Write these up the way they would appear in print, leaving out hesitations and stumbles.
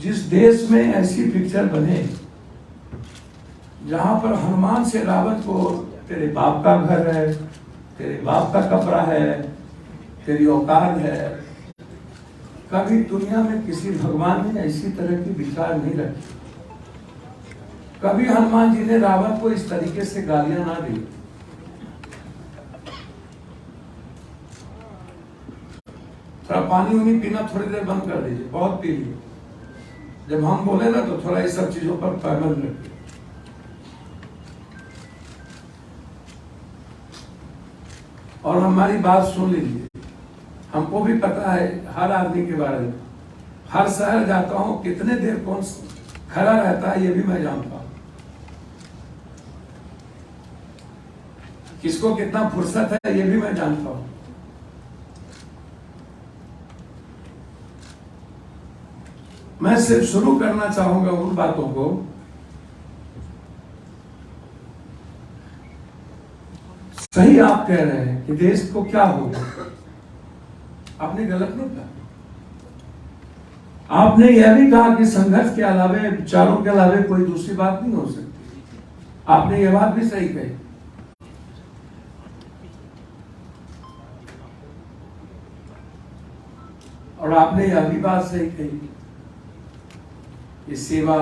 जिस देश में ऐसी पिक्चर बने जहां पर हनुमान से रावण को तेरे बाप का घर है, तेरे बाप का कपड़ा है, तेरी औकात है, कभी दुनिया में किसी भगवान ने ऐसी तरह की विचार नहीं रखी। कभी हनुमान जी ने रावण को इस तरीके से गालियां ना दी। थोड़ा पानी उनी पीना थोड़ी देर बंद कर दीजिए, बहुत पी लीजिए। जब हम बोले ना तो थोड़ा इस सब चीजों पर पाबंद रखिए। और हमारी बात सुन लीजिए। हमको भी पता है हर आदमी के बारे में। हर शहर जाता हूं, कितने देर कौन खड़ा रहता है ये भी मैं जानता हूं। किसको कितना फुर्सत है ये भी मैं जानता हूं। मैं सिर्फ शुरू करना चाहूंगा उन बातों को सही आप कह रहे हैं कि देश को क्या हो गया। आपने गलत नहीं कहा। आपने यह भी कहा कि संघर्ष के अलावे, विचारों के अलावे कोई दूसरी बात नहीं हो सकती। आपने यह बात भी सही कही। और आपने यह भी बात सही कही कि सेवा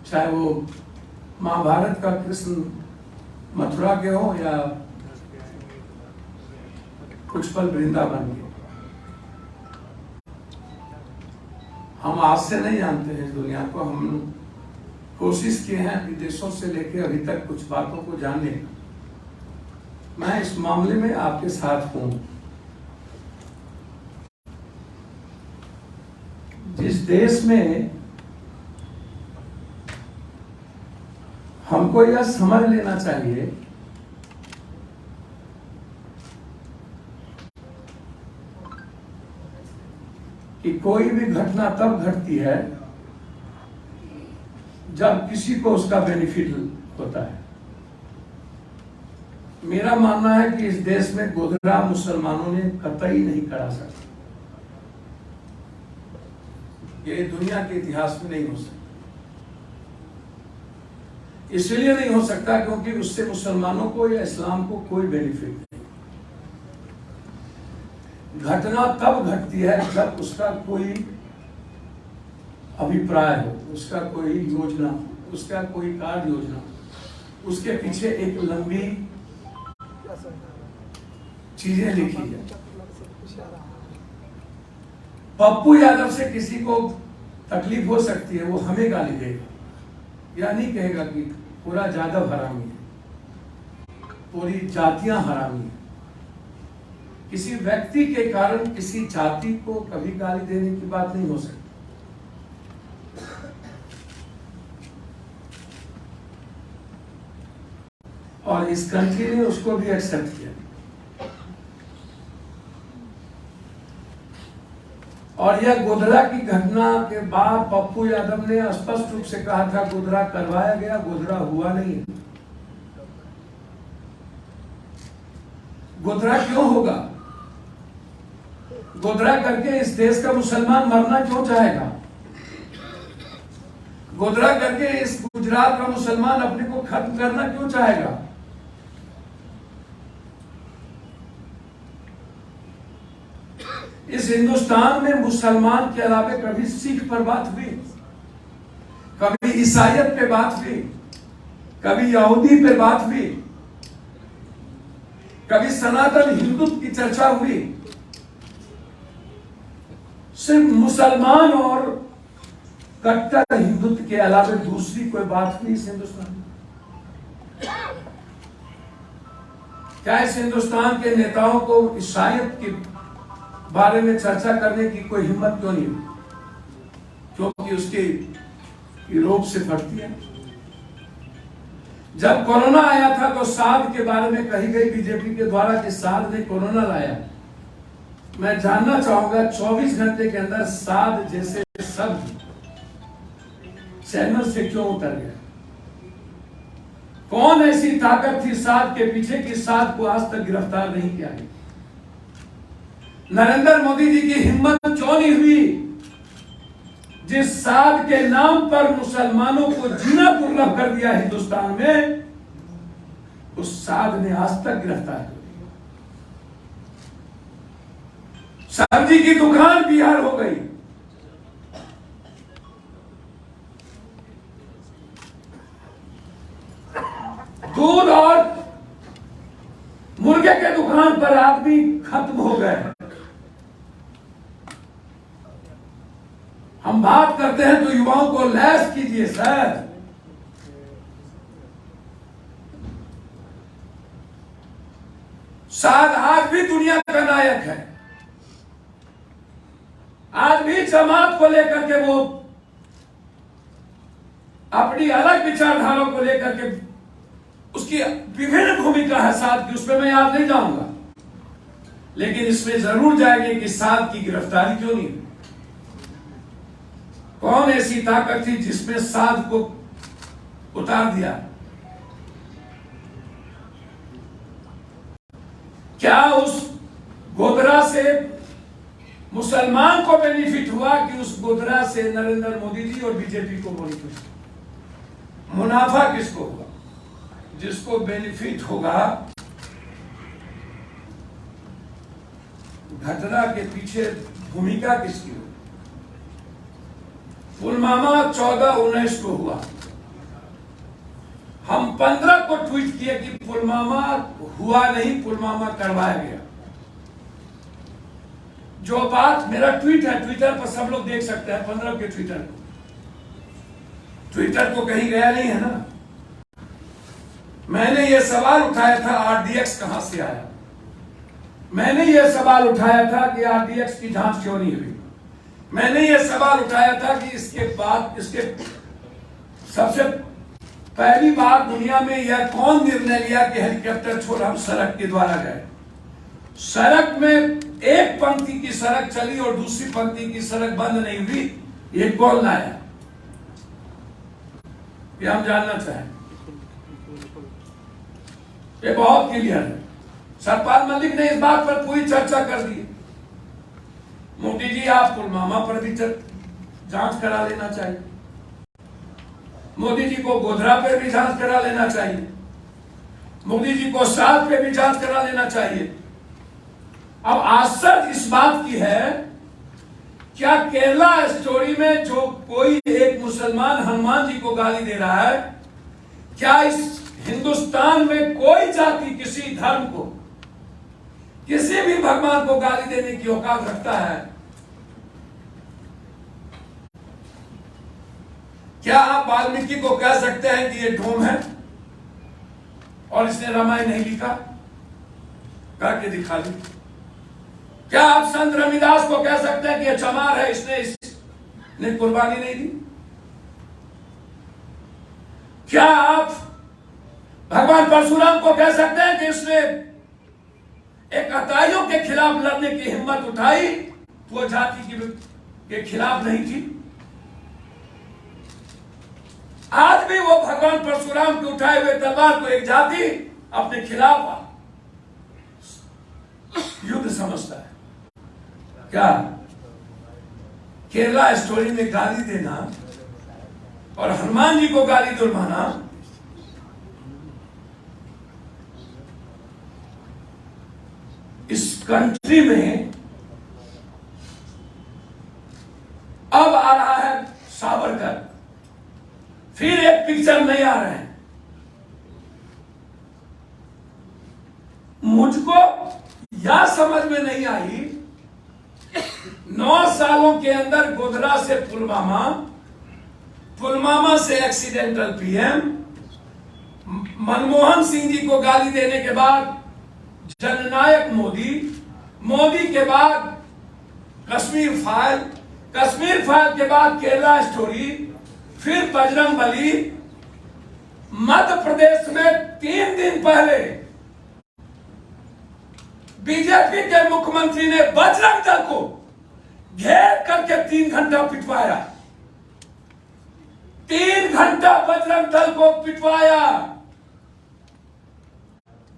चाहे वो महाभारत का कृष्ण मथुरा के हो या कुछ पल वृंदावन के, हम आज से नहीं जानते हैं इस दुनिया को। हम कोशिश किए हैं विदेशों से लेकर अभी तक कुछ बातों को जानने का। मैं इस मामले में आपके साथ हूं। जिस देश में हमको यह समझ लेना चाहिए कि कोई भी घटना तब घटती है जब किसी को उसका बेनिफिट होता है। मेरा मानना है कि इस देश में गोधरा मुसलमानों ने कतई नहीं करा सकता। ये दुनिया के इतिहास में नहीं हो सकता। इसलिए नहीं हो सकता क्योंकि उससे मुसलमानों को या इस्लाम को कोई बेनिफिट नहीं। घटना तब घटती है जब उसका कोई अभिप्राय हो, उसका कोई योजना हो, उसका कोई कार्य योजना हो, उसके पीछे एक लंबी चीजें लिखी जाए। पप्पू यादव से किसी को तकलीफ हो सकती है, वो हमें गाली देगा या नहीं कहेगा कि पूरा यादव हरामी है, पूरी जातियां हरामी है। किसी व्यक्ति के कारण किसी जाति को कभी गाली देने की बात नहीं हो सकती। और इस कंट्री ने उसको भी एक्सेप्ट किया। और यह गोधरा की घटना के बाद पप्पू यादव ने स्पष्ट रूप से कहा था गोधरा करवाया गया, गोधरा हुआ नहीं। गोधरा क्यों होगा? गोधरा करके इस देश का मुसलमान मरना क्यों चाहेगा? गोधरा करके इस गुजरात का मुसलमान अपने को खत्म करना क्यों चाहेगा? इस हिंदुस्तान में मुसलमान के अलावे कभी सिख पर बात हुई, कभी ईसाइयत पे बात हुई, कभी यहूदी पे बात हुई, कभी सनातन हिंदुत्व की चर्चा हुई? सिर्फ मुसलमान और कट्टर हिंदुत्व के अलावे दूसरी कोई बात हुई इस हिंदुस्तान में? क्या इस हिंदुस्तान के नेताओं को ईसाइयत के बारे में चर्चा करने की कोई हिम्मत क्यों नहीं हुई? क्योंकि उसके यूरोप से फटती है। जब कोरोना आया था तो साध के बारे में कही गई बीजेपी के द्वारा कि साध ने कोरोना लाया। मैं जानना चाहूंगा 24 घंटे के अंदर साध जैसे शब्द चैनल से क्यों उतर गया? कौन ऐसी ताकत थी साध के पीछे कि साध को आज तक गिरफ्तार नहीं किया गया? नरेंद्र मोदी जी की हिम्मत क्यों नहीं हुई जिस साध के नाम पर मुसलमानों को जीना दुर्लभ कर दिया हिंदुस्तान में, उस साध ने आज तक गिरफ्तार कर दिया। सब्जी की दुकान बिहार हो गई, दूध और मुर्गे के दुकान पर आदमी खत्म हो गए। हम बात करते हैं तो युवाओं को लैस कीजिए सर। साध आज भी दुनिया का नायक है, आज भी जमात को लेकर के वो अपनी अलग विचारधारा को लेकर के उसकी विभिन्न भूमिका है साध की, उसमें मैं आज नहीं जाऊंगा, लेकिन इसमें जरूर जाएंगे कि साध की गिरफ्तारी क्यों नहीं हुई। कौन ऐसी ताकत थी जिसमें साध को उतार दिया? क्या उस गोधरा से मुसलमान को बेनिफिट हुआ कि उस गोधरा से नरेंद्र मोदी जी और बीजेपी को बेनिफिट? मुनाफा किसको हुआ? जिसको बेनिफिट होगा, घटना के पीछे भूमिका किसकी होगी? पुलवामा 14-19 को हुआ, हम 15 को ट्वीट किए कि पुलवामा हुआ नहीं, पुलवामा करवाया गया। जो बात मेरा ट्वीट है, ट्विटर पर सब लोग देख सकते हैं, 15 के ट्विटर को कहीं गया नहीं है ना। मैंने ये सवाल उठाया था आरडीएक्स कहां से आया, मैंने ये सवाल उठाया था कि आरडीएक्स की जांच क्यों नहीं हुई, मैंने ये सवाल उठाया था कि इसके बाद इसके सबसे पहली बार दुनिया में यह कौन निर्णय लिया कि हेलीकॉप्टर छोड़ हम सड़क के द्वारा गए। सड़क में एक पंक्ति की सड़क चली और दूसरी पंक्ति की सड़क बंद नहीं हुई, ये कौन लाया? ये हम जानना चाहें। ये बहुत क्लियर है। सतपाल मलिक ने इस बात पर पूरी चर्चा कर दी। मोदी जी, आप पुलवामा पर भी जांच करा लेना चाहिए, मोदी जी को गोधरा पर भी जांच करा लेना चाहिए, मोदी जी को साध पे भी जांच करा लेना चाहिए। अब आश्चर्य इस बात की है, क्या केरला स्टोरी में जो कोई एक मुसलमान हनुमान जी को गाली दे रहा है, क्या इस हिंदुस्तान में कोई जाति किसी धर्म को, किसी भी भगवान को गाली देने की औकात रखता है? क्या आप वाल्मीकि को कह सकते हैं कि ये ढोंग है और इसने रामायण नहीं लिखा? करके दिखा दी। क्या आप संत रविदास को कह सकते हैं कि ये चमार है, इसने कुर्बानी नहीं दी? क्या आप भगवान परशुराम को कह सकते हैं कि इसने एक अताइयों के खिलाफ लड़ने की हिम्मत उठाई, वो जाति के खिलाफ नहीं थी? आज भी वो भगवान परशुराम के उठाए हुए तलवार को एक जाति अपने खिलाफ युद्ध समझता है। क्या केरला स्टोरी में गाली देना और हनुमान जी को गाली दिलवाना इस कंट्री में अब आ रहा है सावरकर, फिर एक पिक्चर नहीं आ रहे हैं। मुझको यह समझ में नहीं आई, 9 सालों के अंदर गोधरा से पुलवामा, पुलवामा से एक्सीडेंटल पीएम, मनमोहन सिंह जी को गाली देने के बाद जननायक मोदी, मोदी के बाद कश्मीर फाइल, कश्मीर फाइल के बाद केरला स्टोरी, फिर बजरंगबली। मध्य प्रदेश में 3 दिन पहले बीजेपी के मुख्यमंत्री ने बजरंग दल को घेर करके 3 घंटा पिटवाया, 3 घंटा बजरंग दल को पिटवाया।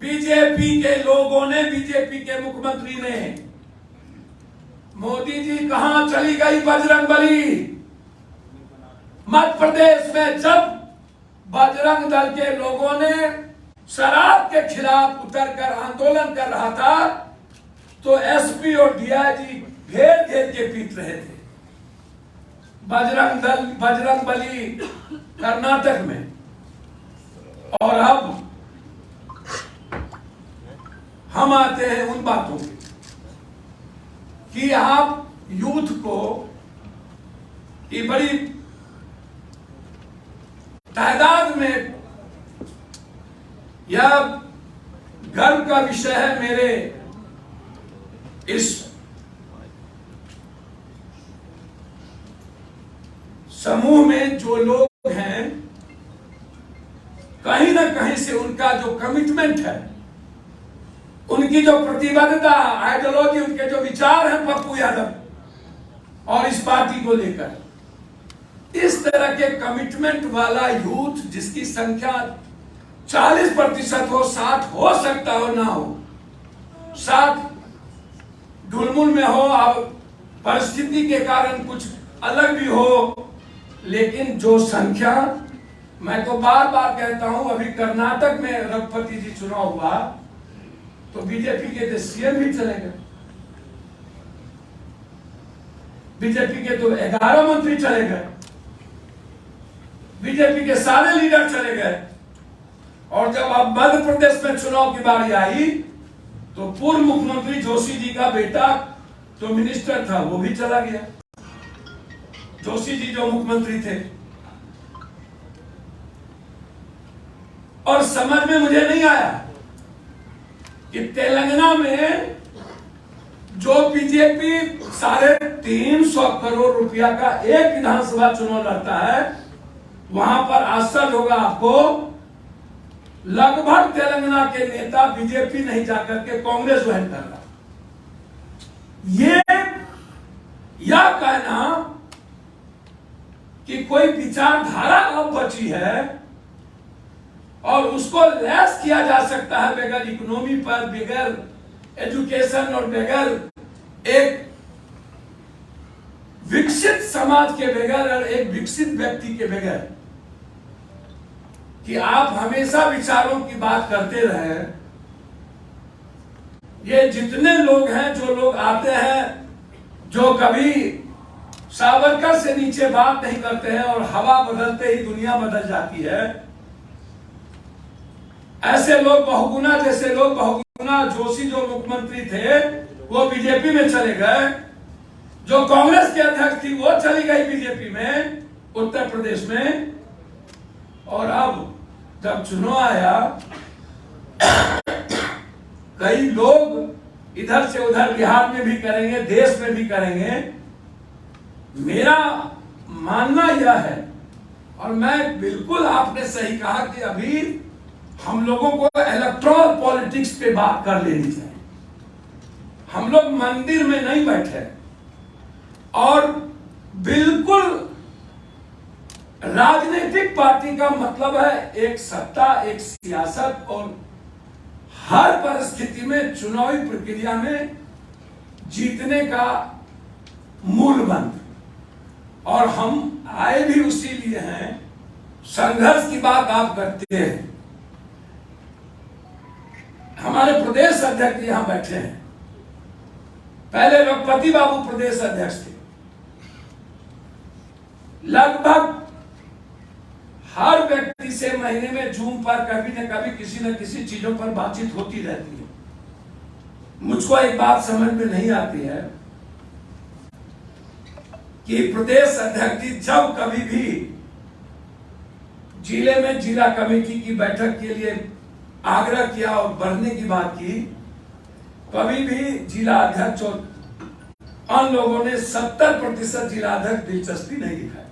बीजेपी के लोगों ने, बीजेपी के मुख्यमंत्री ने, मोदी जी कहां चली गई बजरंगबली? मध्य प्रदेश में जब बजरंग दल के लोगों ने शराब के खिलाफ उतरकर आंदोलन कर रहा था तो एसपी और डीआईजी घेर घेर के पीट रहे थे। बजरंगबली कर्नाटक में। और अब हम आते हैं उन बातों पे कि आप यूथ को की बड़ी तादाद में, यह गर्व का विषय है मेरे इस समूह में जो लोग हैं, कहीं ना कहीं से उनका जो कमिटमेंट है, उनकी जो प्रतिबद्धता, आइडियोलॉजी, उनके जो विचार हैं पप्पू यादव और इस पार्टी को लेकर, इस तरह के कमिटमेंट वाला यूथ जिसकी संख्या 40% हो, 60 हो सकता हो, ना हो, 60 ढुलमुल में हो, अब परिस्थिति के कारण कुछ अलग भी हो, लेकिन जो संख्या, मैं तो बार बार कहता हूं, अभी कर्नाटक में रघुपति जी चुनाव हुआ तो बीजेपी के तो सीएम भी चले गए, बीजेपी के तो 11 मंत्री चले गए, बीजेपी के सारे लीडर चले गए। और जब अब मध्य प्रदेश में चुनाव की बारी आई तो पूर्व मुख्यमंत्री जोशी जी का बेटा जो मिनिस्टर था वो भी चला गया। जोशी जी जो मुख्यमंत्री थे, और समझ में मुझे नहीं आया कि तेलंगाना में जो बीजेपी 350 करोड़ रुपया का एक विधानसभा चुनाव लड़ता है, वहां पर आश्चर्य होगा आपको, लगभग तेलंगाना के नेता बीजेपी नहीं जाकर के कांग्रेस ज्वाइन कर रहा। ये या कहना कि कोई विचारधारा अब बची है और उसको लैस किया जा सकता है बगैर इकोनॉमी पर, बगैर एजुकेशन और बगैर एक विकसित समाज के बगैर और एक विकसित व्यक्ति के बगैर, कि आप हमेशा विचारों की बात करते रहे। ये जितने लोग हैं, जो लोग आते हैं, जो कभी सावरकर से नीचे बात नहीं करते हैं और हवा बदलते ही दुनिया बदल जाती है, ऐसे लोग बहुगुना, जैसे लोग बहुगुना, जोशी जो मुख्यमंत्री थे वो बीजेपी में चले गए, जो कांग्रेस के अध्यक्ष थी वो चली गई बीजेपी में उत्तर प्रदेश में, और अब जब चुनाव आया कई लोग इधर से उधर बिहार में भी करेंगे, देश में भी करेंगे। मेरा मानना यह है, और मैं बिल्कुल, आपने सही कहा कि अभी हम लोगों को इलेक्टोरल पॉलिटिक्स पे बात कर लेनी चाहिए। हम लोग मंदिर में नहीं बैठे, और बिल्कुल राजनीतिक पार्टी का मतलब है एक सत्ता, एक सियासत, और हर परिस्थिति में चुनावी प्रक्रिया में जीतने का मूल मंत्र। और हम आए भी उसी लिए हैं। संघर्ष की बात आप करते हैं, हमारे प्रदेश अध्यक्ष यहां बैठे हैं, पहले रघुपति बाबू प्रदेश अध्यक्ष थे। लगभग हर व्यक्ति से महीने में जूम पर कभी न कभी किसी न किसी चीजों पर बातचीत होती रहती है। मुझको एक बात समझ में नहीं आती है कि प्रदेश अध्यक्ष जी जब कभी भी जिले में जिला कमेटी की बैठक के लिए आग्रह किया और बढ़ने की बात की, कभी भी जिला अध्यक्ष और अन्य लोगों ने 70% जिला अध्यक्ष दिलचस्पी नहीं दिखाई।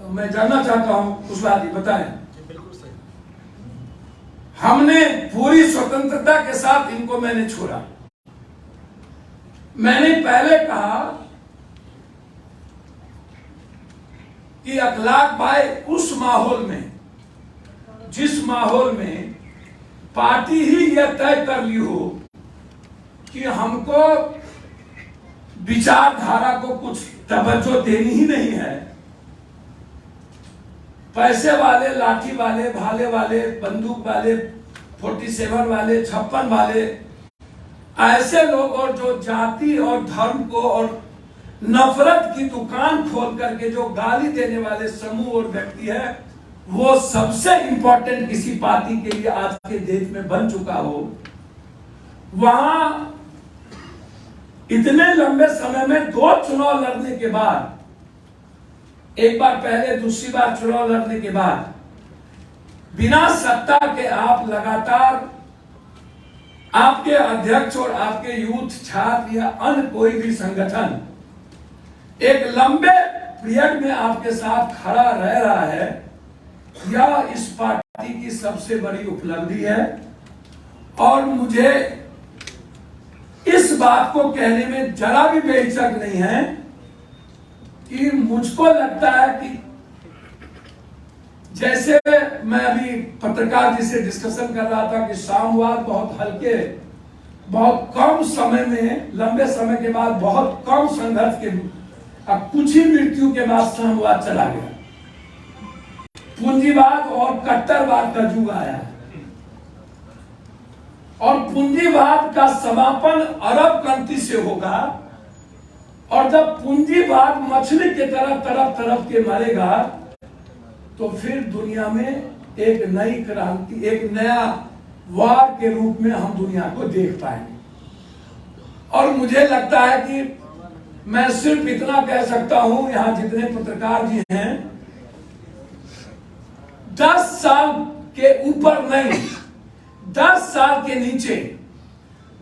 मैं जानना चाहता हूं कुशवाहा जी, बताएं। हमने पूरी स्वतंत्रता के साथ इनको मैंने छोड़ा। मैंने पहले कहा कि अखलाक भाई उस माहौल में, जिस माहौल में पार्टी ही यह तय कर ली हो कि हमको विचारधारा को कुछ तवज्जो देनी ही नहीं है, पैसे वाले, लाठी वाले, भाले वाले, बंदूक वाले, 47 वाले, 56 वाले, ऐसे लोग और जो जाति और धर्म को और नफरत की दुकान खोल करके जो गाली देने वाले समूह और व्यक्ति है, वो सबसे इंपॉर्टेंट किसी पार्टी के लिए आज के देश में बन चुका हो, वहां इतने लंबे समय में 2 चुनाव लड़ने के बाद, एक बार पहले, दूसरी बार चुनाव लड़ने के बाद, बिना सत्ता के आप लगातार आपके अध्यक्ष और आपके यूथ, छात्र या अन्य कोई भी संगठन एक लंबे पीरियड में आपके साथ खड़ा रह रहा है, यह इस पार्टी की सबसे बड़ी उपलब्धि है। और मुझे इस बात को कहने में जरा भी बेहिचक नहीं है कि मुझको लगता है कि जैसे मैं अभी पत्रकार जी से डिस्कशन कर रहा था कि साम्यवाद बहुत हल्के, बहुत कम समय में, लंबे समय के बाद, बहुत कम संघर्ष के, अब कुछ ही मृत्यु के बाद साम्यवाद चला गया, पूंजीवाद और कट्टरवाद का युग आया और पूंजीवाद का समापन अरब कंट्री से होगा। और जब पूंजीवाद मछली के तरह तरफ तरफ के मरेगा तो फिर दुनिया में एक नई क्रांति, एक नया वार के रूप में हम दुनिया को देख पाएंगे। और मुझे लगता है कि मैं सिर्फ इतना कह सकता हूं, यहां जितने पत्रकार जी हैं, 10 साल के ऊपर नहीं, 10 साल के नीचे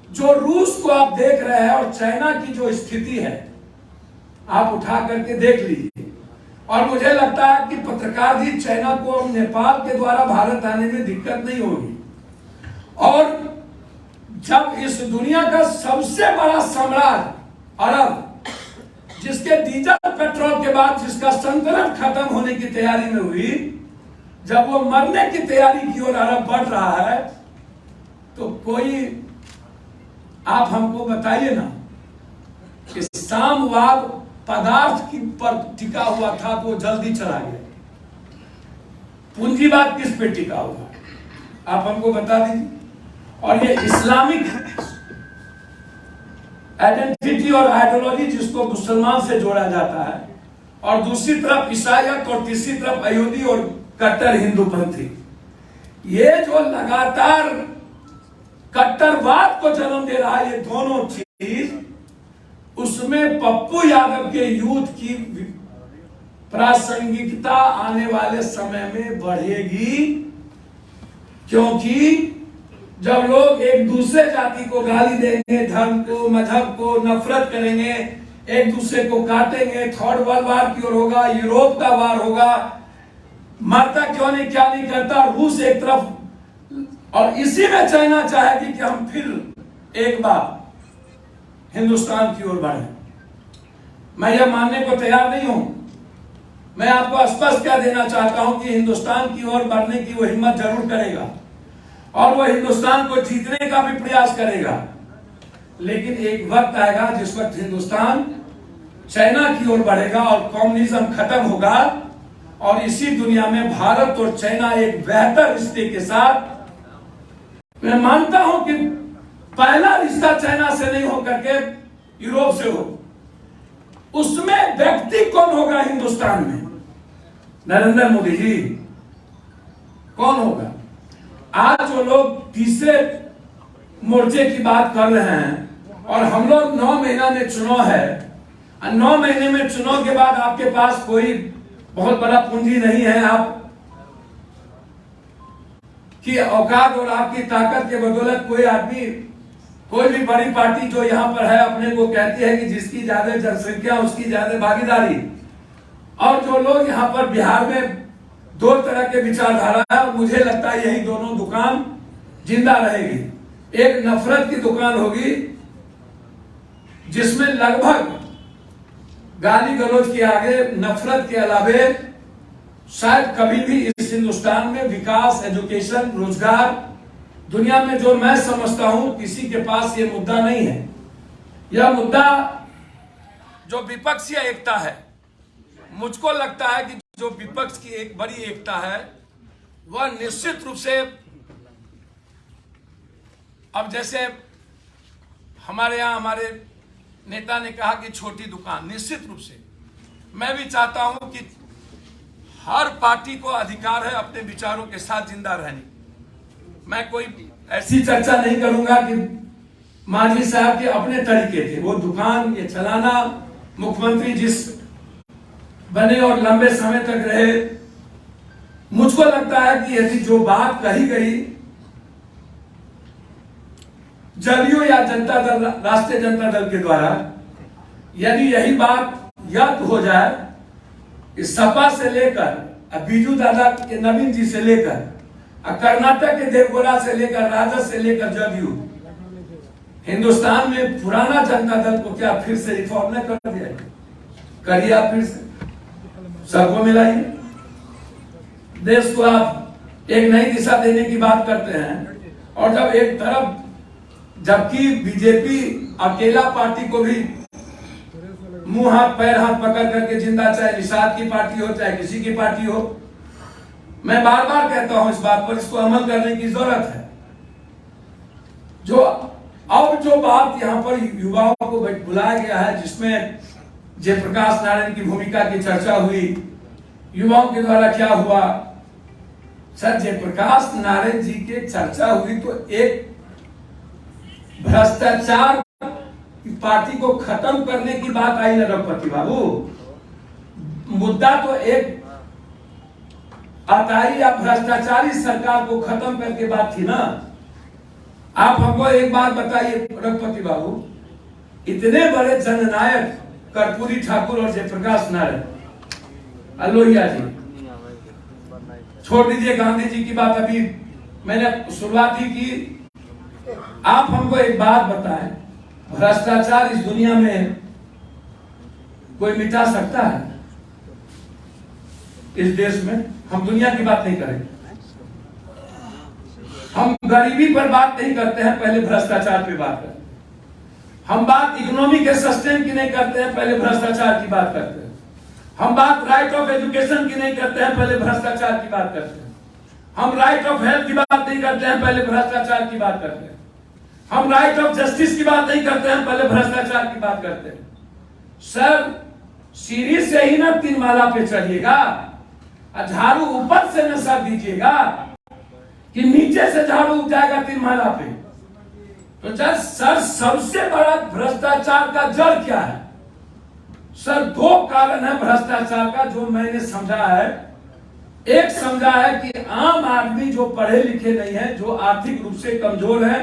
जो रूस को आप देख रहे हैं और चाइना की जो स्थिति है, आप उठा करके देख लीजिए। और मुझे लगता है कि पत्रकार जी, चाइना को नेपाल के द्वारा भारत आने में दिक्कत नहीं होगी। और जब इस दुनिया का सबसे बड़ा साम्राज्य अरब, जिसके डीजल पेट्रोल के बाद जिसका संतुलन खत्म होने की तैयारी में हुई, जब वो मरने की तैयारी की ओर अरब बढ़ रहा है, तो कोई आप हमको बताइए ना कि साम्यवाद पदार्थ की पर टिका हुआ था तो जल्दी चला गया, पूंजीवाद किस पे टिका हुआ, आप हमको बता दीजिए। और ये इस्लामिक आइडेंटिटी और आइडियोलॉजी जिसको मुसलमान से जोड़ा जाता है, और दूसरी तरफ ईसाईयत और तीसरी तरफ यहूदी और कट्टर हिंदूपंथी, ये जो लगातार कट्टरवाद को जन्म दे रहा है, ये दोनों चीज, उसमें पप्पू यादव के यूथ की प्रासंगिकता आने वाले समय में बढ़ेगी। क्योंकि जब लोग एक दूसरे जाति को गाली देंगे, धर्म को, मजहब को नफरत करेंगे, एक दूसरे को काटेंगे, थर्ड वर्ल्ड वार की ओर होगा, यूरोप का वार होगा, मरता क्यों नहीं, क्या नहीं करता रूस एक तरफ, और इसी में चाइना चाहेगी कि हम फिर एक बार हिंदुस्तान की ओर बढ़े। मैं यह मानने को तैयार नहीं हूं। मैं आपको स्पष्ट कह देना चाहता हूं कि हिंदुस्तान की ओर बढ़ने की वो हिम्मत जरूर करेगा और वो हिंदुस्तान को जीतने का भी प्रयास करेगा। लेकिन एक वक्त आएगा जिस वक्त हिंदुस्तान चाइना की ओर बढ़ेगा और कम्युनिज्म खत्म होगा, और इसी दुनिया में भारत और चाइना एक बेहतर रिश्ते के साथ, मैं मानता हूं कि पहला रिश्ता चाइना से नहीं हो करके यूरोप से हो, उसमें व्यक्ति कौन होगा हिंदुस्तान में? नरेंद्र मोदी जी कौन होगा? आज जो लोग तीसरे मोर्चे की बात कर रहे हैं और हम लोग 9 महीना में चुनाव है, 9 महीने में चुनाव के बाद आपके पास कोई बहुत बड़ा पूंजी नहीं है, आप की औकात और आपकी ताकत के बदौलत कोई आदमी, कोई भी बड़ी पार्टी जो यहाँ पर है अपने को कहती है कि जिसकी ज्यादा जनसंख्या उसकी ज्यादा भागीदारी। और जो लोग यहाँ पर बिहार में 2 तरह के विचारधारा है, और मुझे लगता है यही दोनों दुकान जिंदा रहेगी। एक नफरत की दुकान होगी जिसमें लगभग गाली गलौज के आगे नफरत के अलावे शायद कभी भी इस हिंदुस्तान में विकास, एजुकेशन, रोजगार, दुनिया में जो मैं समझता हूं किसी के पास ये मुद्दा नहीं है। यह मुद्दा जो विपक्षीय एकता है, मुझको लगता है कि जो विपक्ष की एक बड़ी एकता है वह निश्चित रूप से, अब जैसे हमारे यहाँ हमारे नेता ने कहा कि छोटी दुकान, निश्चित रूप से मैं भी चाहता हूं कि हर पार्टी को अधिकार है अपने विचारों के साथ जिंदा रहने। मैं कोई ऐसी चर्चा नहीं करूंगा कि मांझी साहब के अपने तरीके थे, वो दुकान ये चलाना, मुख्यमंत्री जिस बने और लंबे समय तक रहे। मुझको लगता है कि यदि जो बात कही गई जदयू या जनता दल, राष्ट्रीय जनता दल के द्वारा, यदि यही बात याद हो जाए कि सपा से लेकर बीजू दादा के नवीन जी से लेकर कर्नाटक के देवगौड़ा से लेकर राजद से लेकर जदयू, हिंदुस्तान में पुराना जनता दल को क्या फिर से रिफॉर्म नहीं कर दिया? करिए आप फिर से, सबको मिलाइए, देश को आप एक नई दिशा देने की बात करते हैं। और जब एक तरफ, जबकि बीजेपी अकेला पार्टी को भी मुंह हाथ पैर हाथ पकड़ करके जिंदा, चाहे निषाद की पार्टी हो चाहे किसी की पार्टी हो, मैं बार बार कहता हूं इस बात पर, इसको अमल करने की जरूरत है। जो अब जो बात यहाँ पर युवाओं को बुलाया गया है, जिसमें जयप्रकाश नारायण की भूमिका की चर्चा हुई, युवाओं के द्वारा क्या हुआ, सर जयप्रकाश नारायण जी की चर्चा हुई तो एक भ्रष्टाचार पार्टी को खत्म करने की बात आई ना रघुपति बाबू। मुद्दा तो एक अताई या भ्रष्टाचारी सरकार को खत्म करके बात थी ना। आप हमको एक बात बताइए रघुपति बाबू, इतने बड़े जननायक कर्पूरी ठाकुर और जयप्रकाश नारायण, लोहिया जी, छोड़ दीजिए गांधी जी की बात, अभी मैंने शुरुआत ही की। आप हमको एक बात बताएं, भ्रष्टाचार इस दुनिया में कोई मिटा सकता है? इस देश में हम दुनिया की बात नहीं करेंगे, हम गरीबी पर बात नहीं करते हैं, पहले भ्रष्टाचार पे बात करते हैं। हम बात इकोनॉमी के सस्टेन की नहीं करते हैं, पहले भ्रष्टाचार की बात करते हैं। हम बात राइट ऑफ एजुकेशन की नहीं करते हैं, पहले भ्रष्टाचार की बात करते हैं। हम राइट ऑफ हेल्थ की बात नहीं करते हैं, पहले भ्रष्टाचार की बात करते हैं। हम राइट ऑफ जस्टिस की बात नहीं करते हैं, पहले भ्रष्टाचार की बात करते हैं। सर सीढ़ी से ही ना 3 माला पे चढ़िएगा, झाड़ू ऊपर से न सर दीजिएगा कि नीचे से झाड़ू उठ जाएगा 3 माला पे। तो सर सबसे बड़ा भ्रष्टाचार का जड़ क्या है? सर 2 कारण है भ्रष्टाचार का जो मैंने समझा है। एक समझा है कि आम आदमी जो पढ़े लिखे नहीं है, जो आर्थिक रूप से कमजोर है,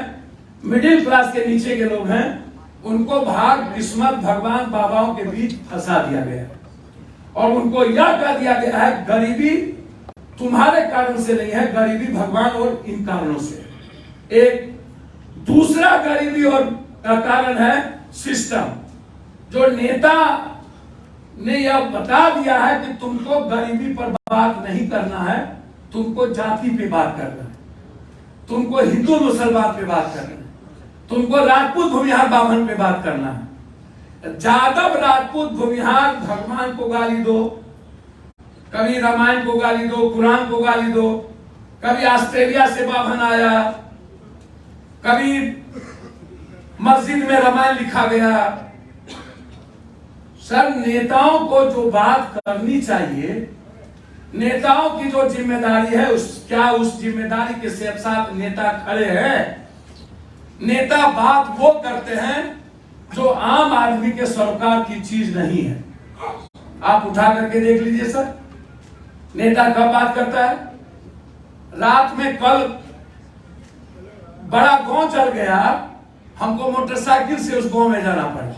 मिडिल क्लास के नीचे के लोग हैं, उनको भाग किस्मत भगवान बाबाओं के बीच फंसा दिया गया है और उनको यह कह दिया गया है गरीबी तुम्हारे कारण से नहीं है, गरीबी भगवान और इन कारणों से। एक दूसरा गरीबी और का कारण है सिस्टम, जो नेता ने यह बता दिया है कि तुमको गरीबी पर बात नहीं करना है, तुमको जाति पे बात करना है, तुमको हिंदू मुसलमान पे बात करना है, तुमको राजपूत भूमिहार ब्राह्मण पे बात करना है। जादव राजपूत भूमिहार भगवान को गाली दो, कभी रामायण को गाली दो, कुरान को गाली दो, कभी ऑस्ट्रेलिया से बाभन आया, कभी मस्जिद में रामायण लिखा गया। सर नेताओं को जो बात करनी चाहिए, नेताओं की जो जिम्मेदारी है, क्या उस जिम्मेदारी के साथ नेता खड़े हैं? नेता बात वो करते हैं जो आम आदमी के सरोकार की चीज नहीं है। आप उठा करके देख लीजिए सर, नेता कब बात करता है? रात में कल बड़ा गांव चल गया, हमको मोटरसाइकिल से उस गांव में जाना पड़ा,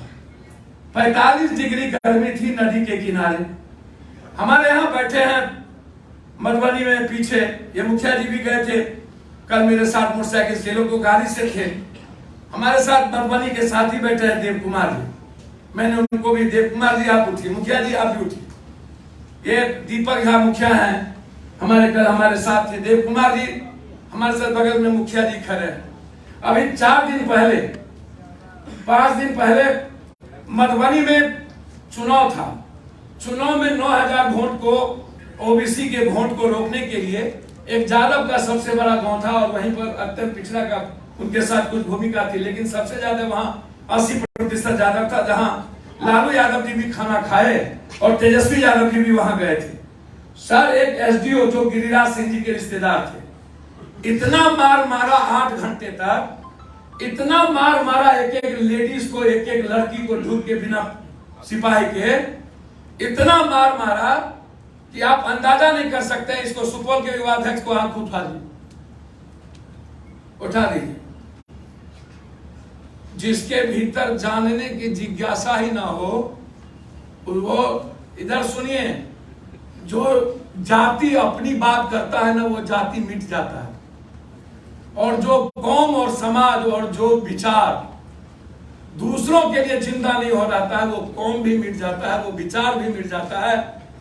45 डिग्री गर्मी थी नदी के किनारे। हमारे यहाँ बैठे हैं मधुबनी में पीछे, ये मुखिया जी भी गए थे कल मेरे साथ मोटरसाइकिल से, लोग तो गाड़ी से थे। हमारे साथ मधुबनी के साथी बैठे हैं देव कुमार जी, मैंने उनको भी, देव कुमार जी आप उठिए, मुखिया जी आप भी उठिए। ये दीपक झा मुखिया हैं हमारे, कल हमारे साथ थे। देव कुमार जी हमारे साथ बगल में मुखिया जी खड़े हैं। अभी 5 दिन पहले मधुबनी में चुनाव था। चुनाव में 9000 वोट को, ओबीसी के वोट को रोकने के लिए एक यादव का सबसे बड़ा गांव था और वहीं पर अत्यंत पिछड़ा का उनके साथ कुछ भूमिका थी, लेकिन सबसे ज्यादा वहां 80% यादव था, जहां लालू यादव जी भी खाना खाए और तेजस्वी यादव जी भी वहां गए थे। सर, एक एसडीओ जो गिरिराज सिंह जी के रिश्तेदार थे, इतना मार मारा 8 घंटे तक, इतना मार मारा एक एक लेडीज को, एक एक लड़की को ढूंढ के बिना सिपाही के, इतना मार मारा कि आप अंदाजा नहीं कर सकते। इसको सुपौल के युवाध्यक्ष को हाथ उठा दीजिए। जिसके भीतर जानने की जिज्ञासा ही ना हो, वो इधर सुनिए, जो जाति अपनी बात करता है ना, वो जाति मिट जाता है। और जो कौम और समाज और जो विचार दूसरों के लिए जिंदा नहीं हो जाता है, वो कौम भी मिट जाता है, वो विचार भी मिट जाता है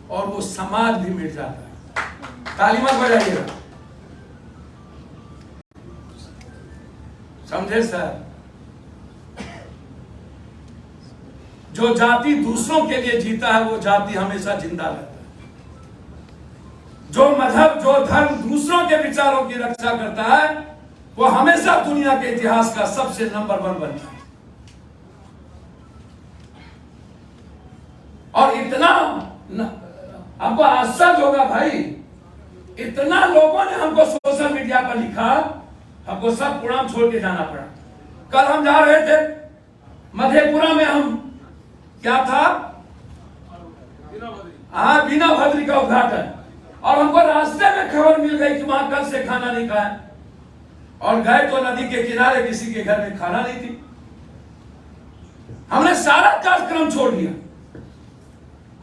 और वो समाज भी मिट जाता है। ताली मत बजाइएगा, समझे सर? जो जाति दूसरों के लिए जीता है, वो जाति हमेशा जिंदा रहता है। जो मजहब, जो धर्म दूसरों के विचारों की रक्षा करता है, वो हमेशा दुनिया के इतिहास का सबसे नंबर 1 बनता है। और इतना आपको आश्चर्य होगा भाई, इतना लोगों ने हमको सोशल मीडिया पर लिखा, हमको सब पुराण छोड़ के जाना पड़ा। कल हम जा रहे थे मधेपुरा में, हम क्या था, बीना भद्री का उद्घाटन, और हमको रास्ते में खबर मिल गई कि वहां कल से खाना नहीं खाया। और गए तो नदी के किनारे, किसी के घर में खाना नहीं थी। हमने सारा कार्यक्रम छोड़ दिया।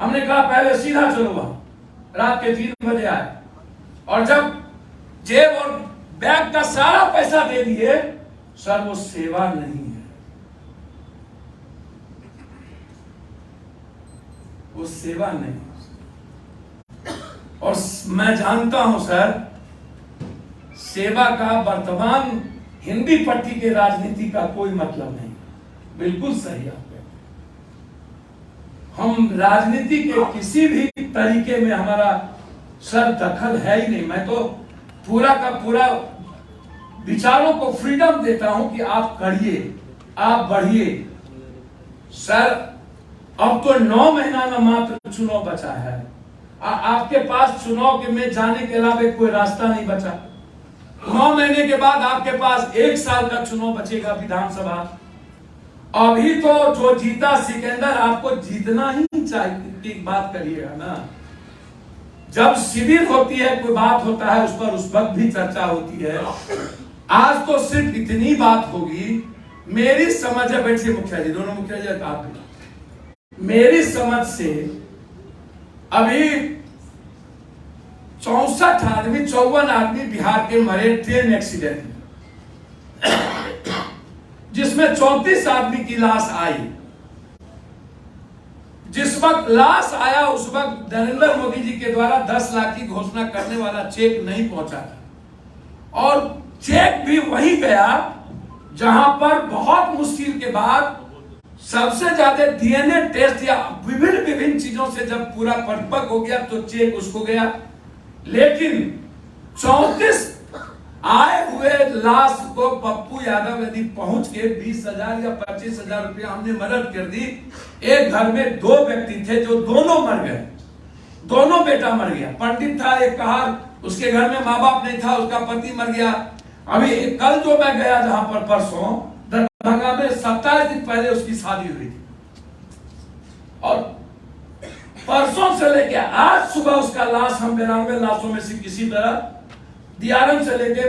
हमने कहा पहले सीधा चलो वहां, रात के 3 बजे आए, और जब जेब और बैग का सारा पैसा दे दिए, सर वो सेवा नहीं है, वो सेवा नहीं। और मैं जानता हूं सर, सेवा का वर्तमान हिंदी पट्टी के राजनीति का कोई मतलब नहीं। बिल्कुल सही आप कहते हैं। हम राजनीति के किसी भी तरीके में हमारा सर दखल है ही नहीं। मैं तो पूरा का पूरा विचारों को फ्रीडम देता हूं कि आप करिए, आप बढ़िए। सर, अब तो 9 महीना में मात्र चुनाव बचा है। आपके पास चुनाव के में जाने के अलावा कोई रास्ता नहीं बचा। 9 महीने के बाद आपके पास 1 साल का चुनाव बचेगा विधानसभा। अभी तो जो जीता सिकंदर, आपको जीतना ही चाहिए की बात करिएगा ना। जब शिविर होती है, कोई बात होता है, उस पर उस वक्त भी चर्चा होती है। आज तो सिर्फ इतनी बात होगी। मेरी समझ है, बैठिए मुखिया जी, दोनों मुखिया जी आप भी, मेरी समझ से अभी 54 आदमी बिहार के मरे ट्रेन एक्सीडेंट में, जिसमें 34 आदमी की लाश आई। जिस वक्त लाश आया, उस वक्त नरेंद्र मोदी जी के द्वारा 10 लाख की घोषणा करने वाला चेक नहीं पहुंचा था, और चेक भी वहीं गया जहां पर बहुत मुश्किल के बाद सबसे ज्यादा डीएनए टेस्ट या विभिन्न चीजों से जब पूरा परिपक्व हो गया तो चेक उसको गया। लेकिन 34 आए हुए लाश को पप्पू यादव यदि पहुंच के 20,000 या 25,000 रुपया हमने मदद कर दी। एक घर में 2 व्यक्ति थे जो दोनों मर गए, दोनों बेटा मर गया। पंडित था एक, कहा उसके घर में माँ बाप नहीं था, उसका पति मर गया। अभी कल जो मैं गया जहां पर परसों दरभंगा में, 27 दिन पहले उसकी शादी हुई थी, और परसों से लेके आज सुबह उसका लाश हम 92 लाशों में से किसी तरह डीआरएम से लेके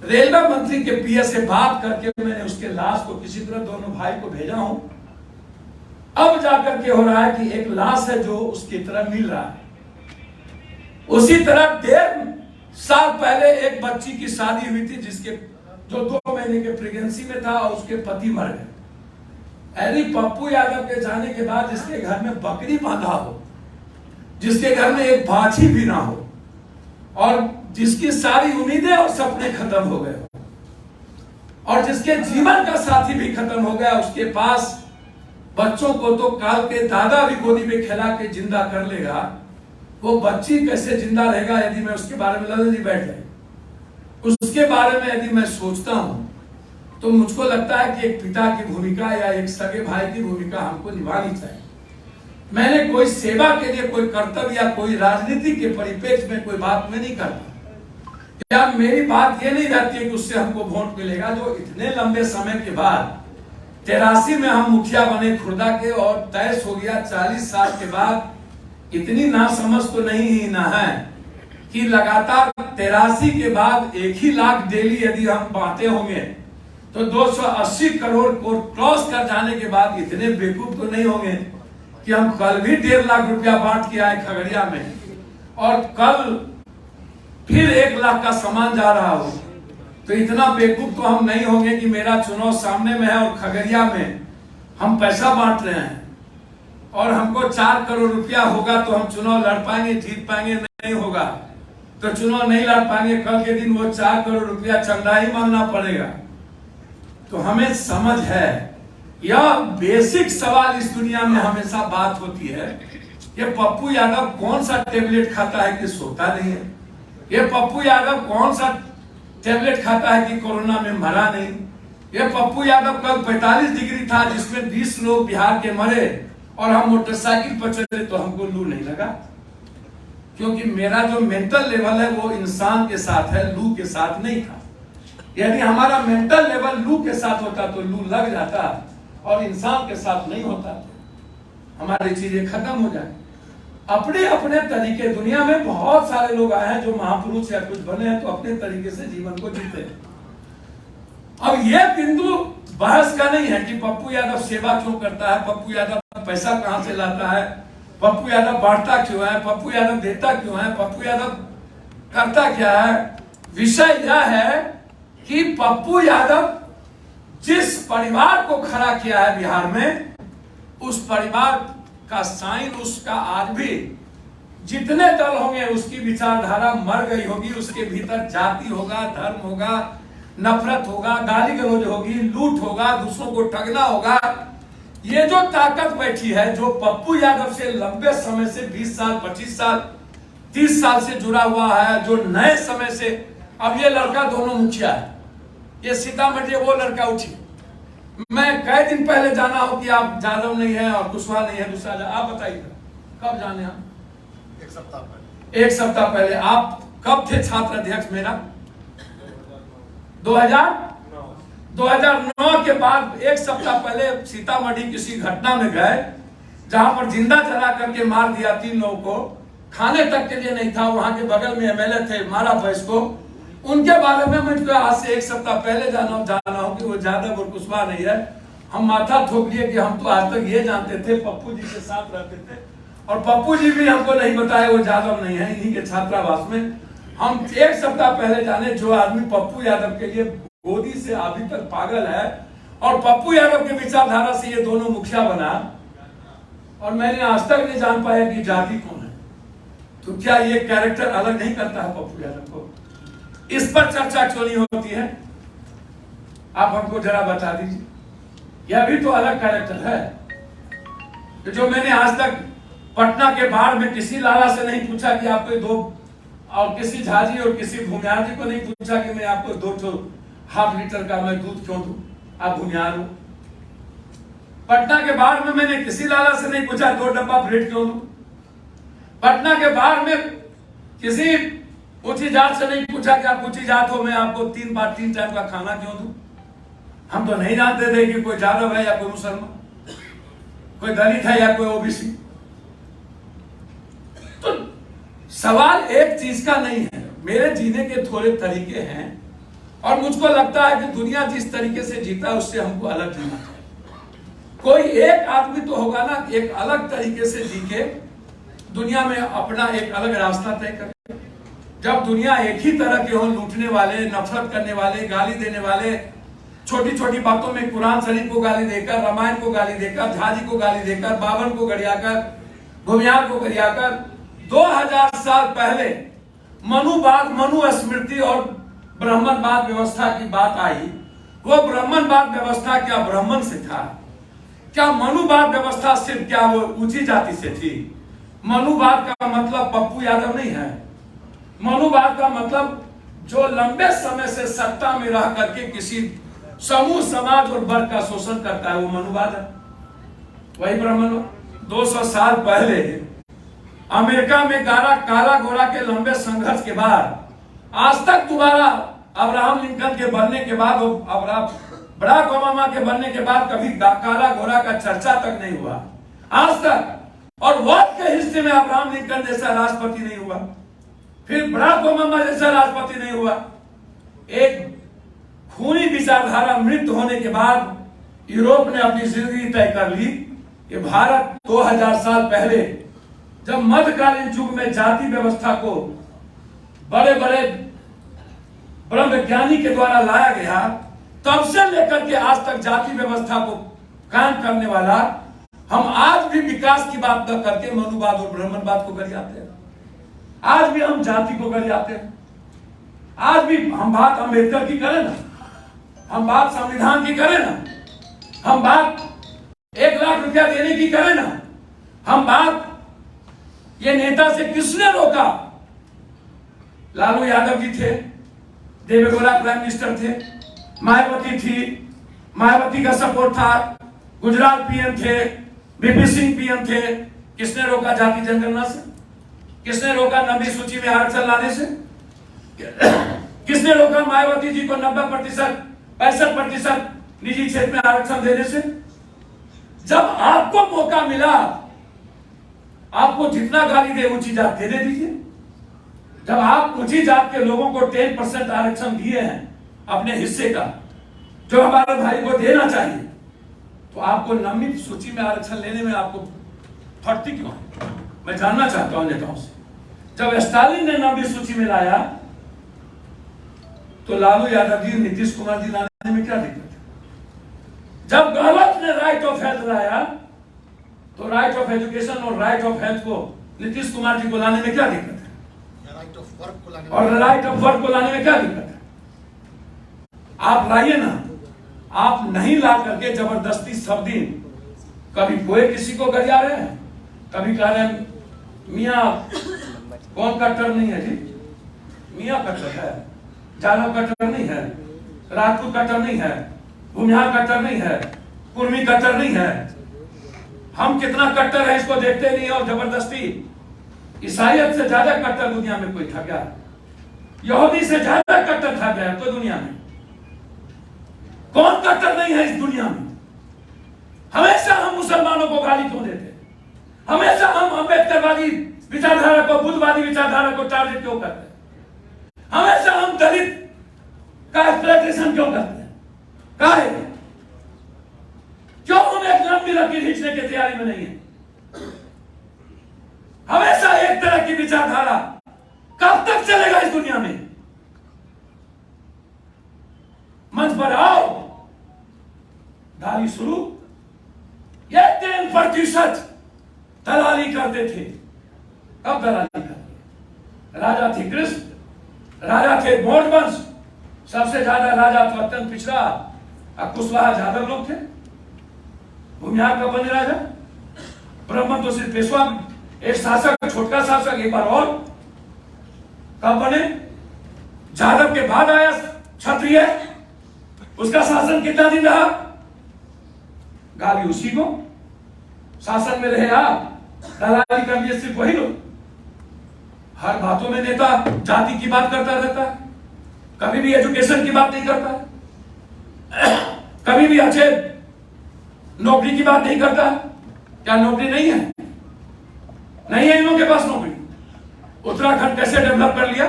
रेलवे मंत्री के पीए से बात करके मैंने उसके लाश को किसी तरह दोनों भाई को भेजा हूं। अब जाकर के हो रहा है कि एक लाश है जो उसकी तरह मिल रहा है। उसी तरह 1.5 साल पहले एक बच्ची की शादी हुई थी, जिसके जो 2 महीने के प्रेगनेंसी में था, और उसके पति मर गए। अरे पप्पू यादव के जाने के बाद जिसके घर में बकरी बांधा हो, जिसके घर में एक बाछी भी ना हो, और जिसकी सारी उम्मीदें और सपने खत्म हो गए और जिसके जीवन का साथी भी खत्म हो गया, उसके पास बच्चों को तो काल के दादा भी गोदी में खिला के जिंदा कर लेगा, वो बच्ची कैसे जिंदा रहेगा यदि मैं उसके बारे में लल्ला जी बैठ जाए। उसके बारे में यदि मैं सोचता हूं तो मुझको लगता है कि एक पिता की भूमिका या एक सगे भाई की भूमिका हमको निभानी चाहिए। मैंने कोई सेवा के लिए कोई कर्तव्य या कोई राजनीति के परिप्रेक्ष्य में कोई बात में नहीं करता। क्या मेरी बात ये नहीं रहती है कि उससे हमको वोट मिलेगा, जो इतने लंबे समय के बाद 83 में हम मुखिया बने खुर्दा के और तय हो गया 40 साल के बाद, इतनी नासमझ तो नहीं ना है कि लगातार 83 के बाद 1 ही लाख डेली यदि हम बांटे होंगे तो 280 करोड़ को क्रॉस कर जाने के बाद इतने बेवकूफ तो नहीं होंगे कि हम कल भी 1.5 लाख रुपया बांट के आए खगड़िया में और कल फिर 1 लाख का सामान जा रहा हो। तो इतना बेवकूफ तो हम नहीं होंगे कि मेरा चुनाव सामने में है और खगड़िया में हम पैसा बांट रहे हैं और हमको 4 करोड़ रुपया होगा तो हम चुनाव लड़ पाएंगे, जीत पाएंगे, नहीं होगा तो चुनाव नहीं लड़ पाएंगे। कल के दिन वो 4 करोड़ रुपया चंदा ही मांगना पड़ेगा। तो हमें समझ है, यह बेसिक सवाल इस दुनिया में हमेशा बात होती है, ये पप्पू यादव कौन सा टेबलेट खाता है कि सोता नहीं है, ये पप्पू यादव कौन सा टेबलेट खाता है कि कोरोना में मरा नहीं, ये पप्पू यादव कल 45 डिग्री था जिसमें 20 लोग बिहार के मरे और हम मोटरसाइकिल पर चले तो हमको लू नहीं लगा, क्योंकि मेरा जो मेंटल लेवल है वो इंसान के साथ है, लू के साथ नहीं था। यदि हमारा मेंटल लेवल लू के साथ होता तो लू लग जाता और इंसान के साथ नहीं होता तो हमारी चीजें खत्म हो जाए। अपने अपने तरीके, दुनिया में बहुत सारे लोग आए हैं जो महापुरुष या कुछ बने हैं तो अपने तरीके से जीवन को जीते हैं। अब ये बिंदु बहस का नहीं है कि पप्पू यादव सेवा क्यों करता है, पप्पू यादव पैसा कहां से लाता है, पप्पू यादव बांटता क्यों है, पप्पू यादव देता क्यों है, पप्पू यादव करता क्या है। विषय यह है कि पप्पू यादव जिस परिवार को खड़ा किया है बिहार में, उस परिवार का साइन उसका आज भी जितने दल होंगे उसकी विचारधारा मर गई होगी, उसके भीतर जाति होगा, धर्म होगा, नफरत होगा, गाली गलौज होगी, लूट होगा, दूसरों को ठगना होगा। ये जो ताकत बैठी है, जो पप्पू यादव से लंबे समय से 20 साल 25 साल 30 साल से जुड़ा हुआ है, जो नए समय से, अब ये लड़का दोनों मुखिया है, ये सीतामढ़ी वो लड़का उठी। मैं कई दिन पहले जाना हो कि आप जादव नहीं है और कुशवाहा नहीं है, दूसरा आप बताइए कब जाने आप? 1 सप्ताह पहले। 1 सप्ताह पहले। आप कब थे छात्र अध्यक्ष मेरा? 2009 के बाद 1 सप्ताह पहले सीतामढ़ी किसी घटना में गए जहां पर जिंदा जला करके मार दिया 3 लोगों को, खाने तक के लिए नहीं था, वहां के बगल में एमएलए थे, मारा भैंस को। उनके बारे में मुझको आज से 1 सप्ताह पहले जाना हो कि वो यादव और कुशवाहा नहीं है। हम माथा ठोक लिए कि हम तो आज तक ये जानते थे पप्पू जी के साथ रहते थे और पप्पू जी भी हमको नहीं बताए वो यादव नहीं है, इन्हीं के छात्रावास में। हम 1 सप्ताह पहले जाने जो आदमी पप्पू यादव के लिए गोदी से अभी तक पागल है और पप्पू यादव के विचारधारा से ये दोनों मुखिया बना, और मैंने आज तक नहीं जान पाया कि जाति कौन है। तो क्या ये कैरेक्टर अलग नहीं करता है पप्पू यादव को? इस पर चर्चा क्यों नहीं होती है? आप हमको जरा बता दीजिए। यह भी तो अलग कैरेक्टर है। तो जो मैंने आज तक पटना के बाढ़ में किसी लाला से नहीं पूछा कि आपको 2, और किसी झाजी और किसी भूमियार जी को नहीं पूछा कि मैं आपको 2 ½ लीटर का मैं दूध क्यों दूं, आप भूमियार हो। पटना के बाढ़ में मैंने किसी लाला से नहीं पूछा 2 डब्बा ब्रेड क्यों दूं। पटना के बाढ़ में किसी ऊंची जात से नहीं पूछा कि आप ऊंची जात हो, मैं आपको 3 टाइम का खाना क्यों दूं। हम तो नहीं जानते थे कि कोई यादव है या कोई मुसलमान, कोई दलित है या कोई ओबीसी। तो सवाल एक चीज का नहीं है, मेरे जीने के थोड़े तरीके हैं और मुझको लगता है कि दुनिया जिस तरीके से जीता है उससे हमको अलग जीना चाहिए। कोई एक आदमी तो होगा ना एक अलग तरीके से जी के दुनिया में अपना एक अलग रास्ता तय करे। जब दुनिया एक ही तरह के हो, लूटने वाले, नफरत करने वाले, गाली देने वाले, छोटी छोटी बातों में कुरान शरीफ को गाली देकर, रामायण को गाली देकर, झाजी को गाली देकर, बावन को गरियाकर, भूमियार को गरियाकर, 2000 साल पहले मनुवाद, मनु स्मृति और ब्राह्मणवाद व्यवस्था की बात आई, वो ब्राह्मणवाद व्यवस्था क्या ब्राह्मण से था? क्या मनुवाद व्यवस्था सिर्फ क्या वो ऊंची जाति से थी? मनुवाद का मतलब पप्पू यादव नहीं है। मनुवाद का मतलब जो लंबे समय से सत्ता में रह करके किसी समूह, समाज और वर्ग का शोषण करता है, वो मनुवाद है। वही ब्राह्मण। 200 साल पहले अमेरिका में काला गोरा के लंबे संघर्ष के बाद आज तक दोबारा अब्राहम लिंकन के बनने के बाद, बराक ओबामा के बनने के बाद कभी काला गोरा का चर्चा तक नहीं हुआ आज तक। और वर्ल्ड के हिस्से में अब्राहम लिंकन जैसा राष्ट्रपति नहीं हुआ, फिर बराक ओबामा जैसा राष्ट्रपति नहीं हुआ। एक खूनी विचारधारा मृत होने के बाद यूरोप ने अपनी जिंदगी तय कर ली कि भारत 2000 साल पहले जब मध्यकालीन युग में जाति व्यवस्था को बड़े बड़े ब्रह्मज्ञानी के द्वारा लाया गया, तब से लेकर के आज तक जाति व्यवस्था को कायम करने वाला हम आज भी विकास की बात न करके मनुवाद और ब्राह्मणवाद को गरियाते हैं। आज भी हम जाति को गरियाते हैं। आज भी हम बात अम्बेडकर की करें ना, हम बात संविधान की करें ना, हम बात 1 लाख रुपया देने की करें ना, हम बात ये नेता से किसने रोका? लालू यादव जी थे, देवेगौड़ा प्राइम मिनिस्टर थे, मायावती थी, मायावती का सपोर्ट था, गुजरात पीएम थे, बीपी सिंह पीएम थे। किसने रोका जाति जनगणना से? किसने रोका 90 सूची में आरक्षण लाने से? किसने रोका मायावती जी को 90%, 65% निजी क्षेत्र में आरक्षण देने से? जब आपको मौका मिला, आपको जितना गाली दे ऊंची जात दे दीजिए। जब आप ऊंची जात के लोगों को 10% आरक्षण दिए हैं अपने हिस्से का, जो हमारे भाई को देना चाहिए, तो आपको 90 सूची में आरक्षण लेने में आपको फटती क्यों है? मैं जानना चाहता हूं नेताओं से। जब स्टालिन ने 90 सूची में लाया, तो लालू यादव जी, नीतीश कुमार जी लाने में क्या दिक्कत है? जब गहलोत ने राइट ऑफ हेल्थ लाया, तो राइट ऑफ एजुकेशन और राइट ऑफ हेल्थ को नीतीश कुमार जी को लाने में क्या दिक्कत है? और राइट ऑफ वर्क को लाने में क्या दिक्कत है? आप लाइए ना। आप नहीं ला करके जबरदस्ती सब दिन, कभी कोई किसी को गरिया रहे हैं, कभी कह रहे हैं मियाँ कौन कट्टर नहीं है जी, मियाँ कट्टर है, जालव कट्टर नहीं है, राजपूत कट्टर नहीं है, भूमिहार कट्टर नहीं है, कुर्मी कट्टर नहीं है। हम कितना कट्टर है इसको देखते नहीं, और जबरदस्ती ईसाइयत से ज्यादा कट्टर दुनिया में कोई था क्या? यहूदी से ज्यादा कट्टर था क्या तो दुनिया में? कौन कट्टर नहीं है इस दुनिया में? हमेशा हम मुसलमानों को गाली क्यों देते? हमेशा हम अम्बेडकरवादी विचारधारा को, बुद्धवादी विचारधारा को टारगेट क्यों करते हैं? हमेशा हम दलित का एक्सप्लॉयटेशन क्यों करते हैं? काहे? क्यों हम एक लंबी लकीर खींचने की तैयारी में नहीं है? हमेशा एक तरह की विचारधारा कब तक चलेगा इस दुनिया में? मंच पर आओ, गाली शुरू। ये 3% दलाली करते थे। कब दलाली करते? राजा थे कृष्ण, राजा थे मौर्य वंश, सबसे ज्यादा राजा तो अत्यंत पिछड़ा कुशवाहा यादव लोग थे। भूमिहार का बने राजा, ब्राह्मण तो सिर्फ पेशवा, एक शासक, छोटा शासक, एक बार और कब बने? यादव के बाद आया क्षत्रिय, उसका शासन कितना दिन रहा? गाली उसी को। शासन में रहे आप, दलाली कर लिए सिर्फ वही लोग। हर बातों में नेता जाति की बात करता रहता है, कभी भी एजुकेशन की बात नहीं करता है, कभी भी अच्छे नौकरी की बात नहीं करता। क्या नौकरी नहीं है? नहीं है इन लोगों के पास नौकरी। उत्तराखंड कैसे डेवलप कर लिया?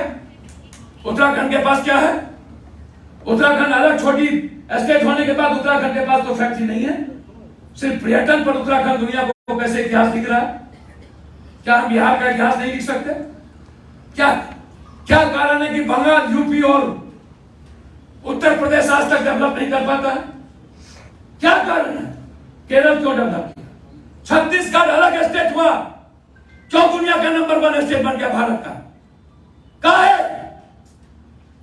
उत्तराखंड के पास क्या है? उत्तराखंड अलग छोटी स्टेट होने के बाद उत्तराखंड के पास तो फैक्ट्री नहीं है। सिर्फ पर्यटन पर उत्तराखंड दुनिया को कैसे इतिहास लिख रहा है? क्या हम बिहार का इतिहास नहीं लिख सकते? क्या क्या कारण है कि बंगाल, यूपी और उत्तर प्रदेश आज तक डेवलप नहीं कर पाता है? क्या कारण है? केरल क्यों डेवलप किया? छत्तीसगढ़ अलग स्टेट हुआ, क्यों दुनिया का नंबर 1 स्टेट बन गया भारत का? कहा है?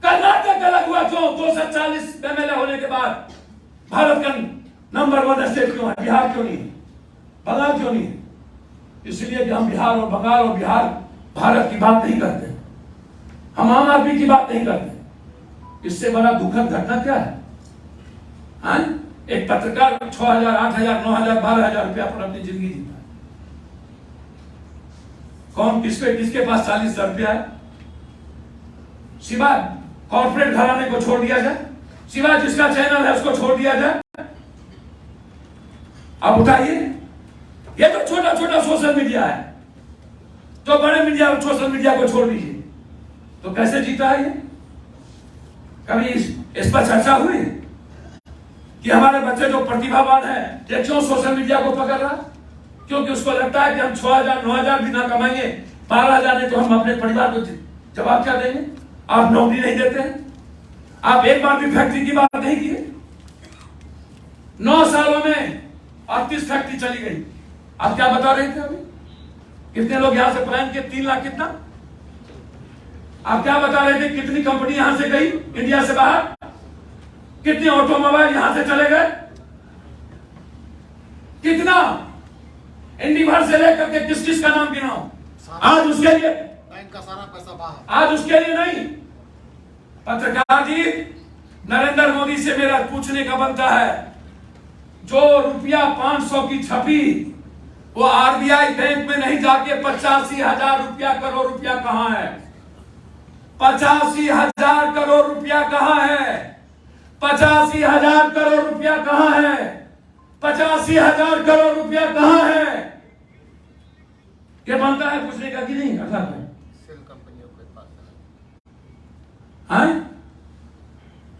कर्नाटक अलग हुआ क्यों? 240 एमएलए होने के बाद भारत का नंबर 1 स्टेट क्यों है? बिहार क्यों नहीं है? बंगाल क्यों नहीं है? इसलिए कि हम बिहार और बंगाल और बिहार भारत की बात नहीं करते, हम आम आदमी की बात नहीं करते। इससे बड़ा दुखद घटना क्या है? हाँ? एक पत्रकार 6,000, 8,000, 9,000, 12,000 रुपया पर अपनी जिंदगी जीता है। कौन किसके पास 40,000 रुपया है? सिवाय कॉर्पोरेट घराने को छोड़ दिया जाए, सिवाय जिसका चैनल है उसको छोड़ दिया जाए। अब उठाइए, ये तो छोटा छोटा सोशल मीडिया है, तो बड़े मीडिया सोशल मीडिया को छोड़ दीजिए, तो कैसे जीता है ये? कभी इस पर चर्चा हुई कि हमारे बच्चे जो प्रतिभावान है ये क्यों सोशल मीडिया को पकड़ रहा? क्योंकि उसको लगता है कि हम 6,000, 9,000 भी ना कमाएंगे, 12,000 नहीं तो हम अपने परिवार को जवाब क्या देंगे? आप नौकरी नहीं देते हैं, आप एक बार भी फैक्ट्री की बात नहीं किए। 9 सालों में 38 फैक्ट्री चली गई। आप क्या बता रहे थे अभी? कितने लोग यहां से पलायन किए? 3 लाख कितना? आप क्या बता रहे थे? कितनी कंपनी यहां से गई इंडिया से बाहर? कितने ऑटोमोबाइल यहां से चले गए? कितना? इंडिवर से लेकर के किस किस का नाम गिनाओ? आज उसके लिए बैंक का सारा पैसा बाहर, आज उसके लिए नहीं। पत्रकार जी, नरेंद्र मोदी से मेरा पूछने का बनता है, जो रुपया 500 की छपी वो आरबीआई बैंक में नहीं जाके 85,000 रुपया करोड़ रुपया कहां है? 85,000 करोड़ रुपया कहां है? 85,000 करोड़ रुपया कहां है? 85,000 करोड़ रुपया कहां है? क्या बनता है पूछने का कि नहीं? अर्थात है सेल कंपनियों के पास हाँ?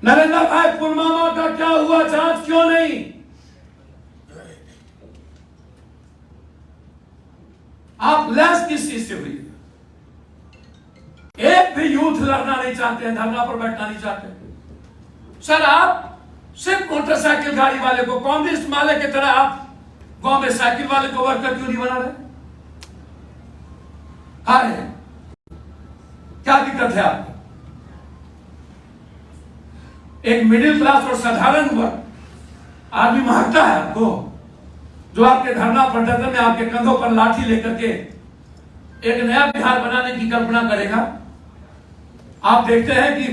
नरेंद्र भाई, पुलवामा का क्या हुआ? जांच क्यों नहीं? आप लैस किस चीज से हुई? एक भी यूथ लड़ना नहीं चाहते हैं, धरना पर बैठना नहीं चाहते। सर, आप सिर्फ मोटरसाइकिल गाड़ी वाले को कांग्रेस वाले की तरह आप गांव में साइकिल वाले को वर्कर क्यों नहीं बना रहे? हाँ है, क्या दिक्कत है आपको? एक मिडिल क्लास और साधारण वर्ग आदमी महकता है आपको, जो आपके धरना प्रदर्शन में आपके कंधों पर लाठी लेकर के एक नया बिहार बनाने की कल्पना करेगा। आप देखते हैं कि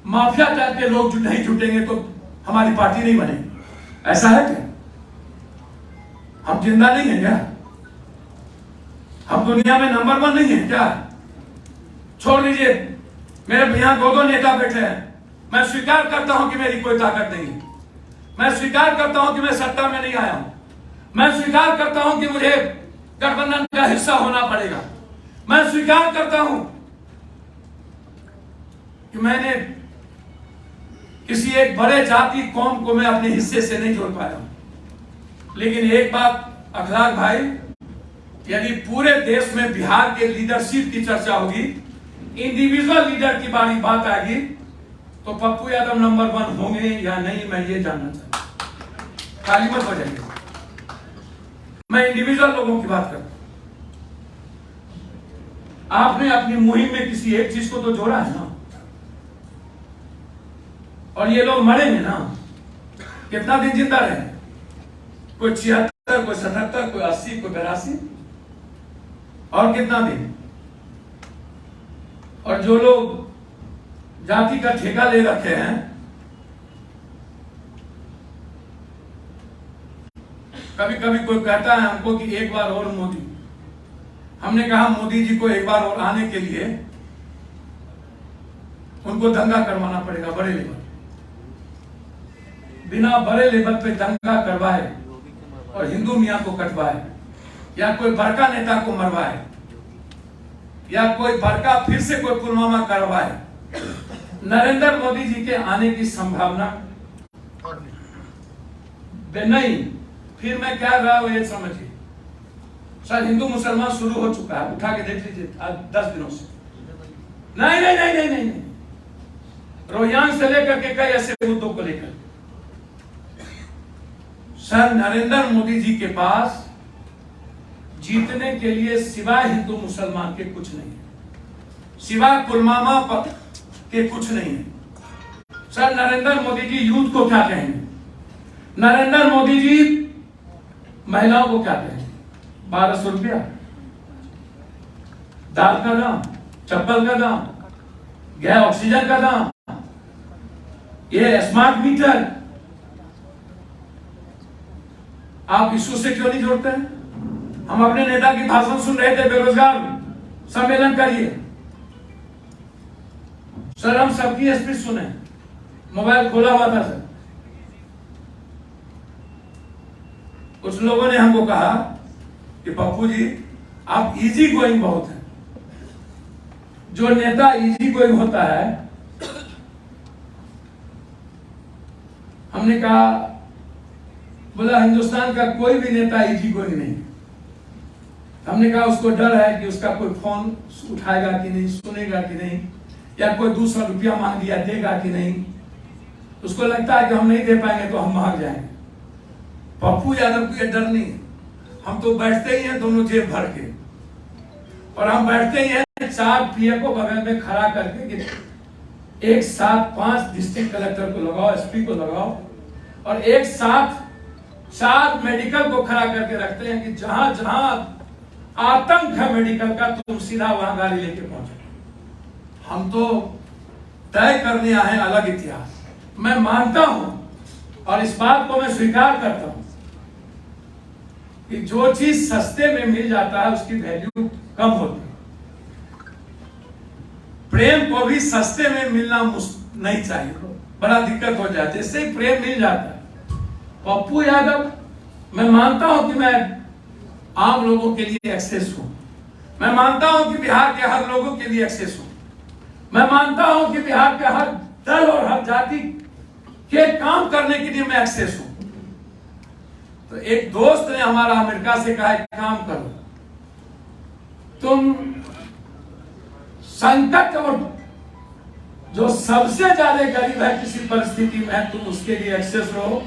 माफिया टाइप के लोग नहीं जुटेंगे तो हमारी पार्टी नहीं बनेगी। ऐसा है क्या? हम जिंदा नहीं है क्या? हम दुनिया में नंबर 1 नहीं है क्या? छोड़ दीजिए, मेरे यहां 2 नेता बैठे हैं। मैं स्वीकार करता हूं कि मेरी कोई ताकत नहीं है, मैं स्वीकार करता हूं कि मैं सत्ता में नहीं आया हूं, मैं स्वीकार करता हूं कि मुझे गठबंधन का हिस्सा होना पड़ेगा, मैं स्वीकार करता हूं कि मैंने किसी एक बड़े जाति कौम को मैं अपने हिस्से से नहीं जोड़ पाया हूं। लेकिन एक बात अखलाक भाई, यदि पूरे देश में बिहार के लीडरशिप की चर्चा होगी, इंडिविजुअल लीडर की बात आएगी, तो पप्पू यादव नंबर 1 होंगे या नहीं, मैं ये जानना चाहता हूं। खाली मत हो जाइए, मैं इंडिविजुअल लोगों की बात करता हूं। आपने अपनी मुहिम में किसी एक चीज को तो जोड़ा है ना, और ये लोग मरेंगे ना। कितना दिन जिंदा रहे? कोई 76, कोई 77, कोई 80, कोई 82, और कितना दिन? और जो लोग जाति का ठेका ले रखे हैं, कभी कभी कोई कहता है हमको कि एक बार और मोदी। हमने कहा मोदी जी को एक बार और आने के लिए उनको दंगा करवाना पड़ेगा बड़े लेवल। बिना बड़े लेवल पे दंगा करवाए और हिंदू मियां को कटवाए, या कोई बड़का नेता को मरवाए, या कोई बड़का फिर से कोई पुलवामा करवाए, नरेंद्र मोदी जी के आने की संभावना नहीं। फिर मैं क्या रहा हूं ये समझिए। सर, हिंदू मुसलमान शुरू हो चुका है, उठा के देख लीजिए आज 10 दिनों से। नहीं नहीं नहीं नहीं नहीं, नहीं। रोहिंग्या से लेकर के कई ऐसे मुद्दों को लेकर सर, नरेंद्र मोदी जी के पास जीतने के लिए सिवाय हिंदू मुसलमान के कुछ नहीं है। सिवाय पुलवामा के कुछ नहीं है। सर नरेंद्र मोदी जी यूथ को क्या कहेंगे? नरेंद्र मोदी जी महिलाओं को क्या कहेंगे? 1200 रुपया दाल का दाम, चप्पल का दाम, गैस ऑक्सीजन का दाम, ये स्मार्ट मीटर, आप इशू से क्यों नहीं जोड़ते हैं? हम अपने नेता की भाषण सुन रहे थे, बेरोजगार सम्मेलन करिए। सर हम सबकी स्पीच सुने, मोबाइल खोला हुआ था सर। कुछ लोगों ने हमको कहा कि पप्पू जी आप इजी गोइंग बहुत हैं। जो नेता इजी गोइंग होता है, हमने कहा, बोला हिंदुस्तान का कोई भी नेता इजी गोइंग नहीं। हमने कहा उसको डर है कि उसका कोई फोन उठाएगा कि नहीं, सुनेगा कि नहीं, या कोई 200 रुपया मांग लिया देगा कि नहीं। उसको लगता है कि हम नहीं दे पाएंगे तो हम भाग जाएंगे। पप्पू यादव को यह डर नहीं है। हम तो बैठते ही हैं दोनों जेब भर के, और हम बैठते ही हैं 4 पीए को बगल में खड़ा करके कि एक साथ 5 डिस्ट्रिक्ट कलेक्टर को लगाओ, एसपी को लगाओ, और एक साथ 4 मेडिकल को खड़ा करके रखते हैं कि जहां जहां आतंक है मेडिकल का, तुम सीधा वहां गाड़ी लेके पहुंचो। हम तो तय करने आए हैं अलग इतिहास। मैं मानता हूं और इस बात को मैं स्वीकार करता हूं कि जो चीज सस्ते में मिल जाता है उसकी वैल्यू कम होती है। प्रेम को भी सस्ते में मिलना नहीं चाहिए, बड़ा दिक्कत हो जाती है। इससे ही प्रेम मिल जाता है। पप्पू यादव, मैं मानता हूं कि मैं आम लोगों के लिए एक्सेस हूं। मैं मानता हूं कि बिहार के हर लोगों के लिए एक्सेस हूं। मैं मानता हूं कि बिहार के हर दल और हर जाति के काम करने के लिए मैं एक्सेस हूं। तो एक दोस्त ने हमारा अमेरिका से कहा एक काम करो, तुम संकट और जो सबसे ज्यादा गरीब है किसी परिस्थिति में, तुम उसके लिए एक्सेस रहो,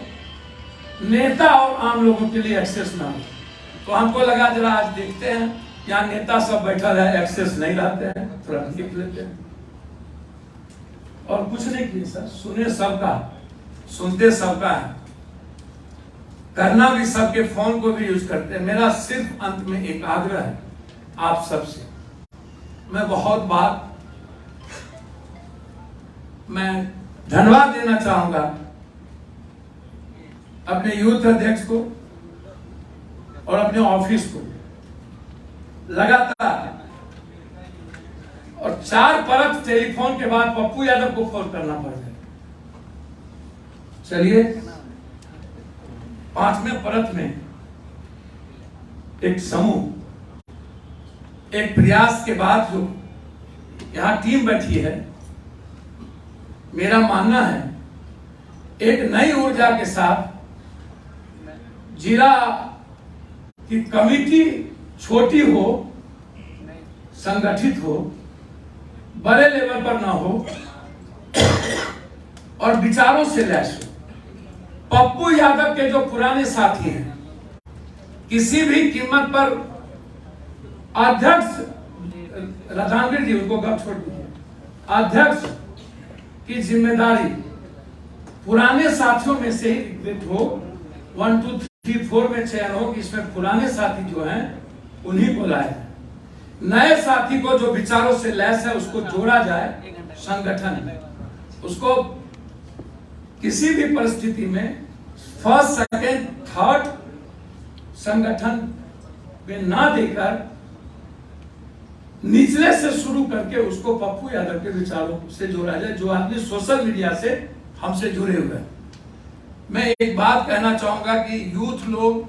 नेता और आम लोगों के लिए एक्सेस ना हो। तो हमको लगा जरा आज देखते हैं, यहाँ नेता सब बैठा है, एक्सेस नहीं रहते हैं, थोड़ा लिख लेते हैं। और कुछ नहीं किए सर, सुने सबका, सुनते सबका है, करना भी सबके, फोन को भी यूज करते हैं। मेरा सिर्फ अंत में एक आग्रह है आप सबसे। मैं बहुत बात मैं धन्यवाद देना चाहूंगा अपने यूथ अध्यक्ष को और अपने ऑफिस को। लगातार और 4 परत टेलीफोन के बाद पप्पू यादव को फोन करना पड़ जाए। चलिए 5वें परत में एक समूह, एक प्रयास के बाद जो यहां टीम बैठी है, मेरा मानना है एक नई ऊर्जा के साथ जिला की कमिटी छोटी हो, संगठित हो, बड़े लेवल पर ना हो और विचारों से लैस हो। पप्पू यादव के जो पुराने साथी हैं, किसी भी कीमत पर अध्यक्ष राधानगढ़ जी, उनको गप छोड़ दीजिए, अध्यक्ष की जिम्मेदारी पुराने साथियों में से ही रिक्रूट हो, 1 2 3 4 में चयन हो कि इसमें पुराने साथी जो हैं उन्हीं को लाया जाए। नए साथी को जो विचारों से लैस है उसको जोड़ा जाए संगठन में। उसको किसी भी परिस्थिति में फर्स्ट, सेकेंड, थर्ड संगठन में ना देकर निचले से शुरू करके उसको पप्पू यादव के विचारों से जोड़ा जाए, जो आदमी सोशल मीडिया से हमसे जुड़े हुए हैं। मैं एक बात कहना चाहूंगा कि यूथ लोग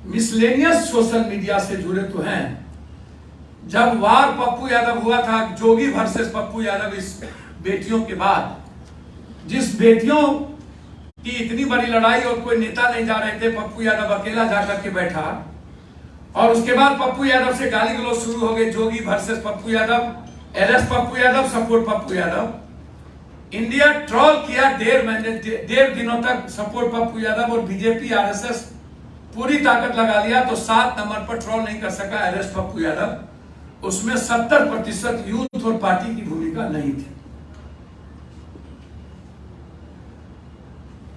मिसलेनियस सोशल मीडिया से जुड़े तो हैं। जब वार पप्पू यादव हुआ था, जोगी वर्सेस पप्पू यादव, इस बेटियों के बाद, जिस बेटियों की इतनी बड़ी लड़ाई और कोई नेता नहीं जा रहे थे, पप्पू यादव अकेला जाकर के बैठा, और उसके बाद पप्पू यादव से गाली गलौज शुरू हो गए, Jogi versus Pappu Yadav, arrest Pappu Yadav, support Pappu Yadav. India troll किया 1.5 दिनों तक सपोर्ट पप्पू यादव, और बीजेपी आरएसएस पूरी ताकत लगा लिया, तो 7 नंबर पर ट्रोल नहीं कर सका अरेस्ट पप्पू यादव। उसमें 70% यूथ और पार्टी की भूमिका नहीं थी।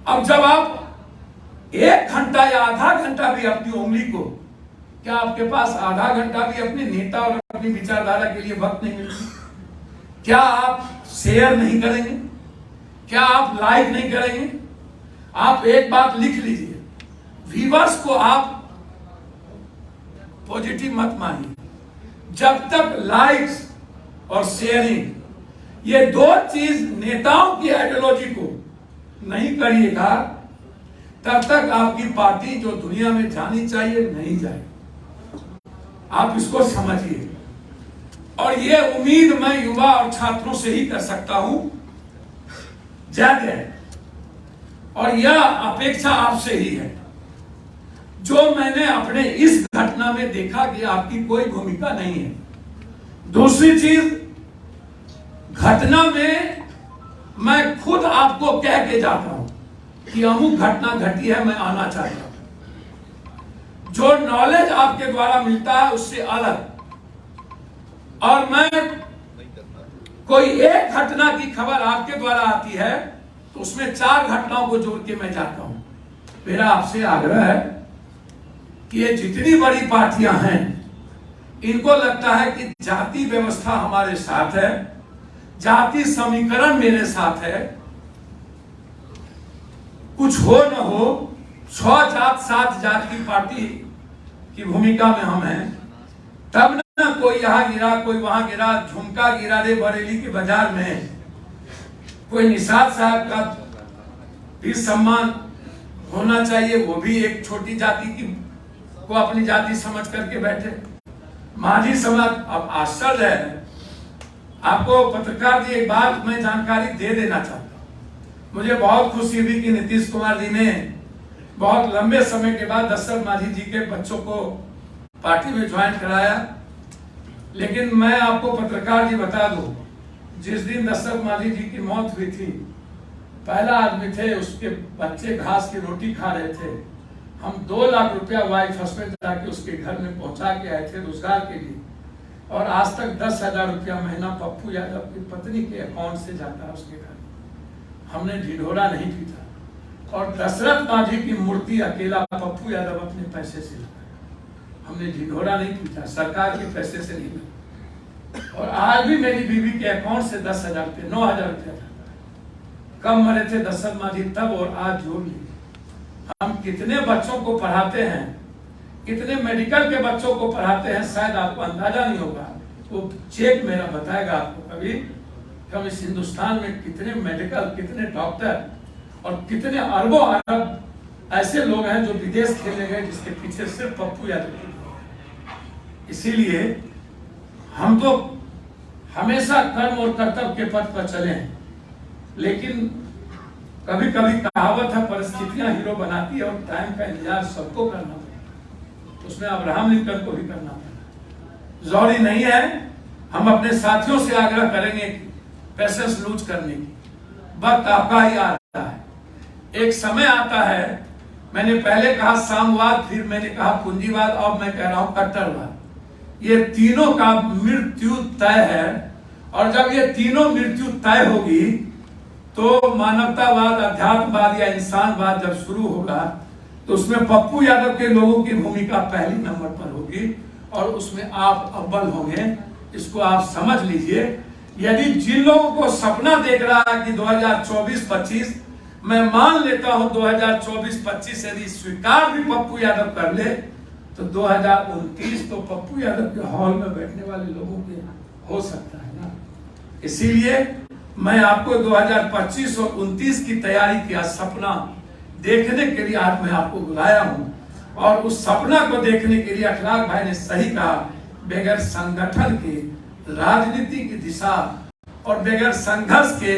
अब जब आप 1 घंटा या आधा घंटा भी अपनी उंगली को, क्या आपके पास आधा घंटा भी अपने नेता और अपनी विचारधारा के लिए वक्त नहीं मिलती? क्या आप शेयर नहीं करेंगे? क्या आप लाइक नहीं करेंगे? आप एक बात लिख लीजिए, व्यूअर्स को आप पॉजिटिव मत मानिए। जब तक लाइक्स और शेयरिंग ये 2 चीज नेताओं की आइडियोलॉजी को नहीं करिएगा, तब तक आपकी पार्टी जो दुनिया में जानी चाहिए नहीं जाएगी। आप इसको समझिए। और ये उम्मीद मैं युवा और छात्रों से ही कर सकता हूं, जय। और यह अपेक्षा आपसे ही है। जो मैंने अपने इस घटना में देखा कि आपकी कोई भूमिका नहीं है। दूसरी चीज, घटना में मैं खुद आपको कह के जाता हूं कि अमुक घटना घटी है, मैं आना चाहता हूं। जो नॉलेज आपके द्वारा मिलता है उससे अलग। और मैं कोई एक घटना की खबर आपके द्वारा आती है तो उसमें 4 घटनाओं को जोड़ के मैं जाता हूं। मेरा आपसे आग्रह है कि ये जितनी बड़ी पार्टियां हैं, इनको लगता है कि जाति व्यवस्था हमारे साथ है, जाति समीकरण मेरे साथ है, कुछ हो न हो 6 जात 7 जात की पार्टी की भूमिका में हम हैं। तब ना कोई यहां गिरा, कोई वहां गिरा, झुमका गिरा रे बरेली के बाजार में, कोई निषाद साहब का भी सम्मान होना चाहिए, वो भी एक छोटी जाति की को अपनी जाति समझ करके बैठे। माझी समाज, अब आश्चर्य है, आपको पत्रकार जी एक बात मैं जानकारी दे देना चाहता हूं। मुझे बहुत खुशी हुई कि नीतीश कुमार जी ने बहुत लंबे समय के बाद दशरथ माझी जी के बच्चों को पार्टी में ज्वाइन कराया। लेकिन मैं आपको पत्रकार जी बता दूं, जिस दिन दशरथ माझी जी की मौत हुई थी, पहला आदमी थे, उसके बच्चे घास की रोटी खा रहे थे। हम 2 लाख रुपया वाइफ हस्बैंड जाके उसके घर में पहुंचा के आए थे रोजगार के लिए। और आज तक 10,000 रुपया महीना पप्पू यादव की पत्नी के अकाउंट से जाता है उसके घर। हमने ढिढोरा नहीं पीटा। और दशरथ माझी की मूर्ति अकेला पप्पू यादव अपने पैसे से लगाया। हमने ढिढोरा नहीं पीटा, सरकार के पैसे से नहीं लगा। और आज भी मेरी बीवी के अकाउंट से 10,000 रुपये 9,000 रुपया जाता है। कब मरे थे दशरथ माझी तब और आज जोड़ लीजिए। हम कितने बच्चों को पढ़ाते हैं, कितने मेडिकल के बच्चों को पढ़ाते हैं, शायद आपको अंदाजा नहीं होगा। वो चेक मेरा बताएगा आपको कभी कि हम इस हिंदुस्तान में कितने मेडिकल, कितने डॉक्टर और कितने अरबों अरब ऐसे लोग हैं जो विदेश खेलने गए, जिसके पीछे सिर्फ पप्पू यादव। इसीलिए हम तो हमेशा कर्म और कर्तव्य के पथ पर चले हैं। लेकिन कभी कभी कहावत है, परिस्थितियां हीरो बनाती है और टाइम का इंतजार सबको करना पड़ता। उसमें अब्राहम लिंकन को भी करना पड़ा। जरूरी नहीं है। हम अपने साथियों से आग्रह करेंगे पैसेंस लूज करने की। वक्त आपका ही आता है। एक समय आता है, मैंने पहले कहा साम्यवाद, फिर मैंने कहा पूंजीवाद, अब मैं कह रहा हूं कट्टरवाद। ये तीनों का मृत्यु तय है। और जब ये तीनों मृत्यु तय होगी तो मानवतावाद, अध्यात्मवाद या इंसानवाद जब शुरू होगा तो उसमें पप्पू यादव के लोगों की भूमिका पहली नंबर पर होगी और उसमें आप अव्वल होंगे। इसको आप समझ लीजिए। यदि जिन लोगों को सपना देख रहा है कि 2024-25, मैं मान लेता हूं 2024-25 यदि स्वीकार भी पप्पू यादव कर ले तो 2029 तो पप्पू यादव के हॉल में बैठने वाले लोगों के हो सकता है ना। इसीलिए मैं आपको 2025 और 29 की तैयारी किया सपना देखने के लिए आज मैं आपको बुलाया हूं। और उस सपना को देखने के लिए अखलाक भाई ने सही कहा, बगैर संगठन के राजनीति की दिशा और बगैर संघर्ष के,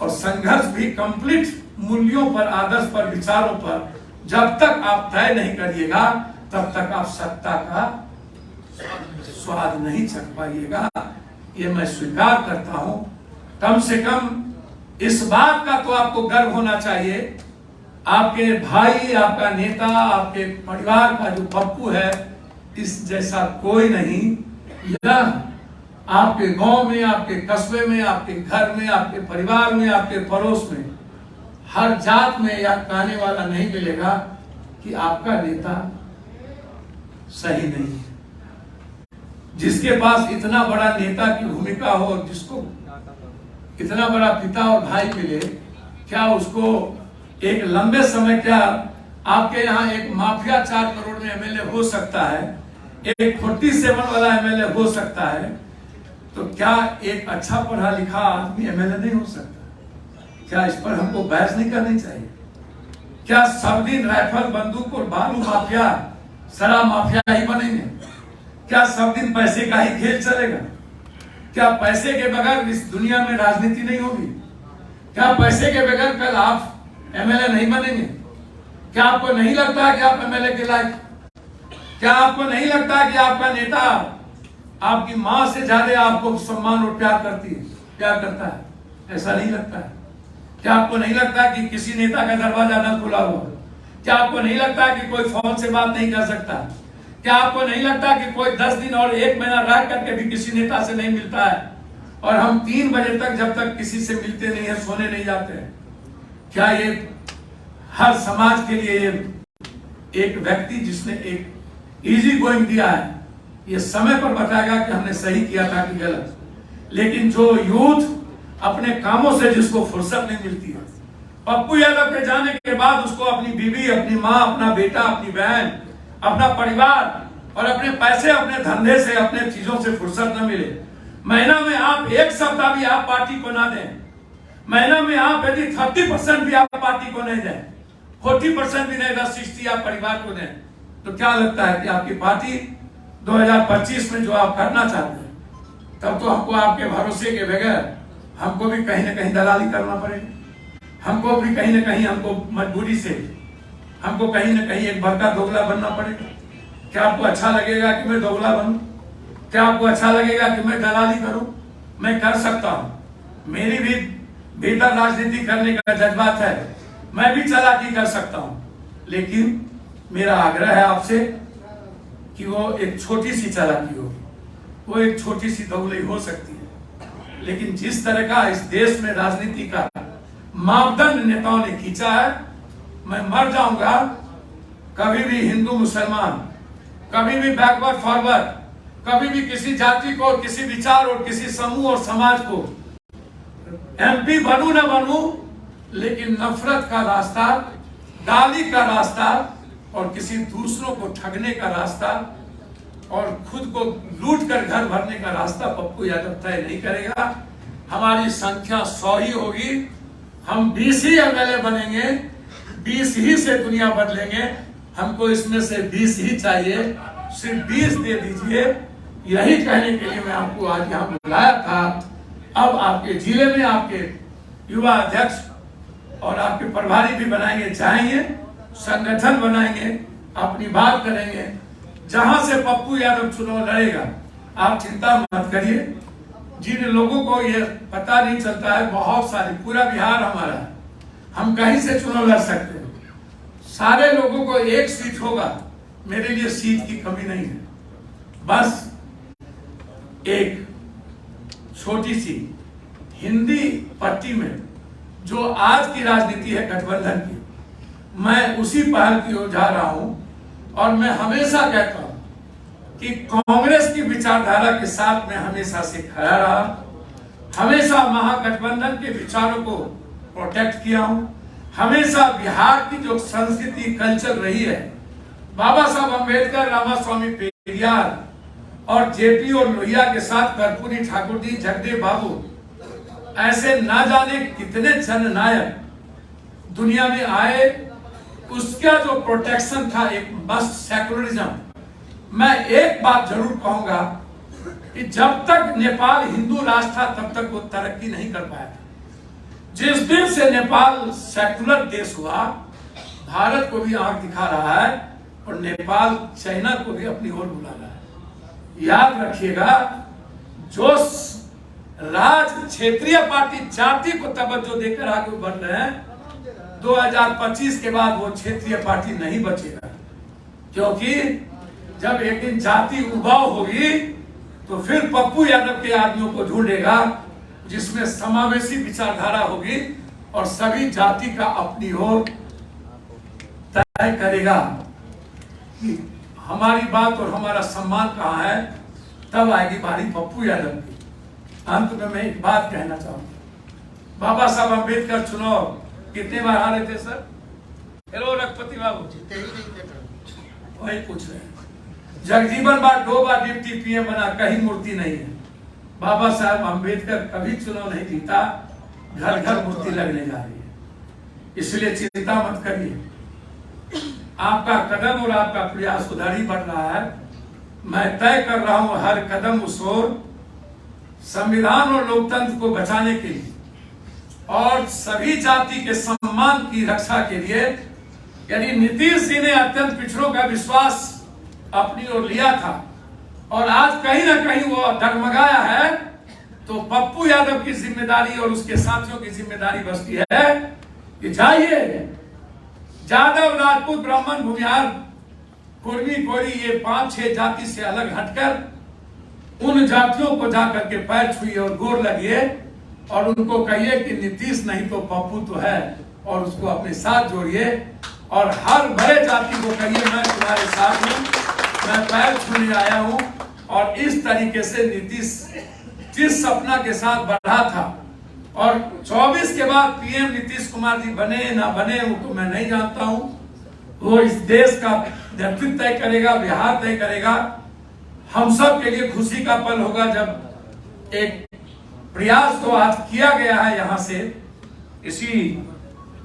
और संघर्ष भी कंप्लीट मूल्यों पर, आदर्श पर, विचारों पर जब तक आप तय नहीं करिएगा तब तक आप सत्ता का स्वाद नहीं चख पाइएगा। ये मैं स्वीकार करता हूं। कम से कम इस बात का तो आपको गर्व होना चाहिए, आपके भाई, आपका नेता, आपके परिवार का जो पप्पू है, इस जैसा कोई नहीं। यह आपके गांव में, आपके कस्बे में, आपके घर में, आपके परिवार में, आपके पड़ोस में, हर जात में यह कहने वाला नहीं मिलेगा कि आपका नेता सही नहीं है। जिसके पास इतना बड़ा नेता की भूमिका हो और जिसको इतना बड़ा पिता और भाई मिले, क्या उसको एक लंबे समय, क्या आपके यहाँ एक माफिया 4 करोड़ में एमएलए हो सकता है, एक 47 वाला एमएलए हो सकता है, तो क्या एक अच्छा पढ़ा लिखा आदमी एमएलए नहीं हो सकता? क्या इस पर हमको बहस नहीं करनी चाहिए? क्या सब दिन राइफल, बंदूक और बालू माफिया, शराब माफिया ही बनेंगे? क्या सब दिन पैसे का ही खेल चलेगा? क्या पैसे के बगैर इस दुनिया में राजनीति नहीं होगी? क्या पैसे के बगैर कल आप एमएलए नहीं बनेंगे? क्या आपको नहीं लगता कि आप एमएलए के लायक? क्या आपको नहीं लगता कि आपका नेता आपकी मां से ज्यादा आपको सम्मान और प्यार करता है? ऐसा नहीं लगता है? क्या आपको नहीं लगता कि किसी नेता का दरवाजा न खुला हुआ? क्या आपको नहीं लगता कि कोई फोन से बात नहीं कर सकता? क्या आपको नहीं लगता कि कोई 10 दिन और 1 महीना रह करके भी किसी नेता से नहीं मिलता है? और हम 3 बजे तक जब तक किसी से मिलते नहीं है, सोने नहीं जाते हैं? क्या ये हर समाज के लिए एक व्यक्ति जिसने एक इजी गोइंग दिया है, ये समय पर बताएगा कि हमने सही किया था कि गलत? लेकिन जो यूथ अपने कामों से जिसको फुर्सत नहीं मिलती है, पप्पू यादव के जाने के बाद उसको अपनी बीवी, अपनी माँ, अपना बेटा, अपनी बहन, अपना परिवार और अपने पैसे, अपने धंधे से, अपने चीजों से फुर्सत न मिले। महीना में आप एक सप्ताह भी आप पार्टी को ना दें, महीना में आप यदि 30% भी आप पार्टी को नहीं दें, 40% भी नहीं, 60 आप परिवार को दें, तो क्या लगता है कि आपकी पार्टी 2025 में जो आप करना चाहते हैं, तब तो हमको आपके भरोसे के बगैर हमको भी कहीं ना कहीं दलाली करना पड़ेगा। हमको भी कहीं ना कहीं, हमको मजबूरी से, हमको कहीं ना कहीं एक बड़का दोगला बनना पड़ेगा। क्या आपको अच्छा लगेगा कि मैं दोगला बनूं? क्या आपको अच्छा लगेगा कि मैं दलाली करूं? मैं कर सकता हूं, मेरी भी भीतर राजनीति करने का जज्बात है, मैं भी चालाकी कर सकता हूं, लेकिन मेरा आग्रह है आपसे कि वो एक छोटी सी चालाकी होगी, वो एक छोटी सी दोगली हो सकती है, लेकिन जिस तरह का इस देश में राजनीति का मापदंड नेताओं ने खींचा है, मैं मर जाऊंगा कभी भी हिंदू मुसलमान, कभी भी बैकवर्ड फॉरवर्ड, कभी भी किसी जाति को, किसी विचार और किसी समूह और समाज को एमपी बनूं न बनूं, लेकिन नफरत का रास्ता, गाली का रास्ता और किसी दूसरों को ठगने का रास्ता और खुद को लूट कर घर भरने का रास्ता पप्पू यादव तय नहीं करेगा। हमारी संख्या 100 ही होगी, हम 20 ही एमएलए बनेंगे, 20 ही से दुनिया बदलेंगे। हमको इसमें से 20 ही चाहिए, सिर्फ 20 दे दीजिए। यही कहने के लिए मैं आपको आज यहाँ बुलाया था। अब आपके जिले में आपके युवा अध्यक्ष और आपके प्रभारी भी बनाएंगे, चाहेंगे संगठन बनाएंगे, अपनी बात करेंगे। जहां से पप्पू यादव चुनाव लड़ेगा, आप चिंता मत करिए। जिन लोगों को ये पता नहीं चलता है, बहुत सारे, पूरा बिहार हमारा है, हम कहीं से चुनाव लड़ सकते हैं। सारे लोगों को एक सीट होगा, मेरे लिए सीट की कमी नहीं है। बस एक छोटी सी हिंदी पट्टी में जो आज की राजनीति है गठबंधन की, मैं उसी पहल की ओर जा रहा हूं। और मैं हमेशा कहता हूं कि कांग्रेस की विचारधारा के साथ मैं हमेशा से खड़ा रहा, हमेशा महागठबंधन के विचारों को प्रोटेक्ट किया हूं, हमेशा बिहार की जो संस्कृति कल्चर रही है, बाबा साहब अम्बेडकर, रामास्वामी पेरियार और जेपी और लोहिया के साथ कर्पूरी ठाकुर जी, जगदेव बाबू, ऐसे ना जाने कितने जननायक दुनिया में आए, उसका जो प्रोटेक्शन था, एक मस्त सेकुलरिज्म। मैं एक बात जरूर कहूंगा कि जब तक नेपाल हिंदू राष्ट्र था तब तक वो तरक्की नहीं कर पाया था। जिस दिन से नेपाल सेकुलर देश हुआ, भारत को भी आंख दिखा रहा है और नेपाल चाइना को भी अपनी ओर बुला रहा है। याद रखिएगा, जो राज क्षेत्रीय पार्टी जाति को तवज्जो देकर आगे बढ़ रहे हैं, 2025 के बाद वो क्षेत्रीय पार्टी नहीं बचेगा, क्योंकि जब एक दिन जाति उबाव होगी तो फिर पप्पू यादव के आदमियों को ढूंढेगा जिसमें समावेशी विचारधारा होगी और सभी जाति का अपनी ओर तय करेगा कि हमारी बात और हमारा सम्मान कहाँ है। तब आएगी बारी पप्पू यादव की। अंत में मैं एक बात कहना चाहूंगा, बाबा साहब अम्बेडकर चुनाव कितने बार हारे थे सर? हेलो रघुपति बाबू, जीते ही नहीं थे। वही पूछ रहे हैं। जगजीवन बार 2 बार डिप्टी पीएम बना, कहीं मूर्ति नहीं है। बाबा साहब अम्बेडकर कभी चुनाव नहीं जीता, घर घर मूर्ति लगने जा रही है। इसलिए चिंता मत करिए, आपका कदम और आपका प्रयास उधर ही बढ़ रहा है। मैं तय कर रहा हूं हर कदम उस ओर, संविधान और लोकतंत्र को बचाने के लिए और सभी जाति के सम्मान की रक्षा के लिए। यदि नीतीश जी ने अत्यंत पिछड़ों का विश्वास अपनी ओर लिया था और आज कहीं ना कहीं वो डगमगाया है, तो पप्पू यादव की जिम्मेदारी और उसके साथियों की जिम्मेदारी बसती है कि जाइए यादव, राजपूत, ब्राह्मण, भूमिहार, कुर्मी, कोरी, ये 5-6 जाति से अलग हटकर उन जातियों को जाकर के पैर छुइए और गोर लगिए और उनको कहिए कि नीतीश नहीं तो पप्पू तो है, और उसको अपने साथ जोड़िए और हर बड़े जाति को कहिए मैं तुम्हारे साथ हूं, मैं पैर छूने आया हूं। और इस तरीके से नीतीश जिस सपना के साथ बढ़ा था और 24 के बाद पीएम नीतीश कुमार जी बने ना बने वो तो मैं नहीं जानता हूं, वो इस देश का नेतृत्व तय करेगा, बिहार तय करेगा। हम सब के लिए खुशी का पल होगा जब एक प्रयास तो आज किया गया है यहाँ से, इसी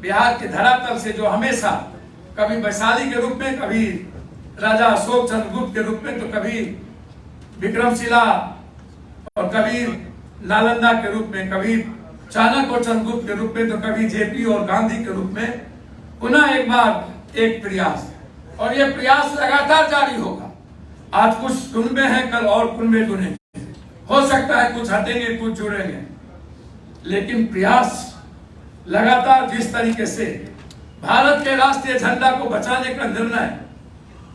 बिहार के धरातल से, जो हमेशा कभी वैशाली के रूप में, कभी राजा अशोक चंद्रगुप्त के रूप में, तो कभी विक्रमशिला और कभी नालंदा के रूप में, कभी चाणक्य और चंद्रगुप्त के रूप में, तो कभी जेपी और गांधी के रूप में पुनः एक बार एक प्रयास, और ये प्रयास लगातार जारी होगा। आज कुछ कुनबे हैं, कल और कुनबे जुड़ेंगे, हो सकता है कुछ हटेंगे कुछ जुड़ेंगे, लेकिन प्रयास लगातार जिस तरीके से भारत के राष्ट्रीय झंडा को बचाने का निर्णय,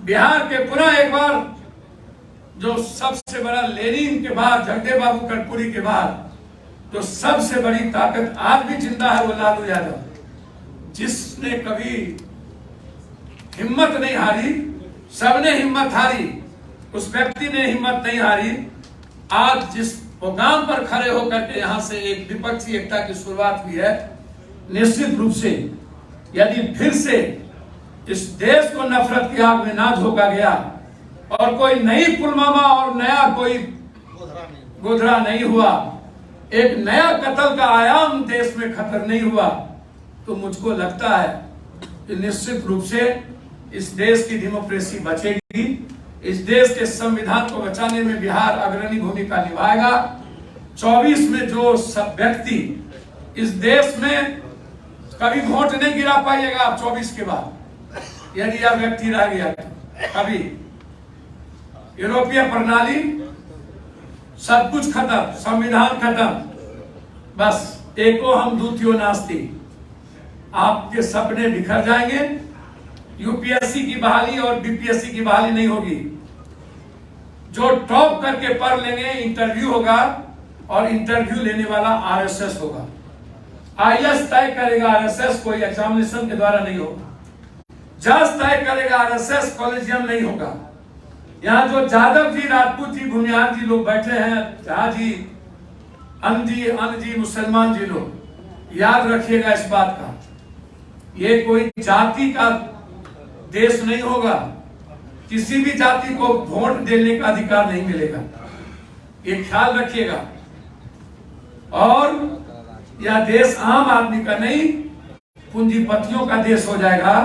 बिहार के पुनः एक बार जो सबसे बड़ा लेनिन के बाद, जगदेव बाबू कर्पूरी के बाद जो सबसे बड़ी ताकत आज भी जिंदा है, वो लालू यादव, जिसने कभी हिम्मत नहीं हारी। सबने हिम्मत हारी, उस व्यक्ति ने हिम्मत नहीं हारी। आज जिस मुकाम पर खड़े होकर के यहाँ से एक विपक्षी एकता की शुरुआत हुई है, निश्चित रूप से यदि फिर से इस देश को नफरत की आग में ना झोंका गया और कोई नई पुलवामा और नया कोई गोधरा नहीं हुआ, एक नया कत्ल का आयाम देश में खत्म नहीं हुआ, तो मुझको लगता है कि निश्चित रूप से इस देश की डेमोक्रेसी बचेगी। इस देश के संविधान को बचाने में बिहार अग्रणी भूमिका निभाएगा। 24 में जो सब व्यक्ति इस देश में कभी वोट नहीं गिरा पाइएगा आप 24 के बाद, यदि यह व्यक्ति रह गया कभी, यूरोपीय प्रणाली सब कुछ खत्म, संविधान खत्म, बस एको हम द्वितीयो नास्ति, आपके सपने बिखर जाएंगे। यूपीएससी की बहाली और बीपीएससी की बहाली नहीं होगी। जो टॉप करके पढ़ लेंगे, इंटरव्यू होगा और इंटरव्यू लेने वाला आरएसएस होगा। आईएएस तय करेगा आरएसएस, कोई एग्जामिनेशन के द्वारा नहीं होगा। जज तय करेगा आरएसएस, कॉलेजियम नहीं होगा। यहाँ जो जादव जी, राजपूत जी, भूमिहार जी लोग बैठे हैं, झा जी, अन जी, मुसलमान जी लोग, याद रखिएगा इस बात का, ये कोई जाति का देश नहीं होगा। किसी भी जाति को वोट देने का अधिकार नहीं मिलेगा, ये ख्याल रखिएगा। और यह देश आम आदमी का नहीं, पूंजीपतियों का देश हो जाएगा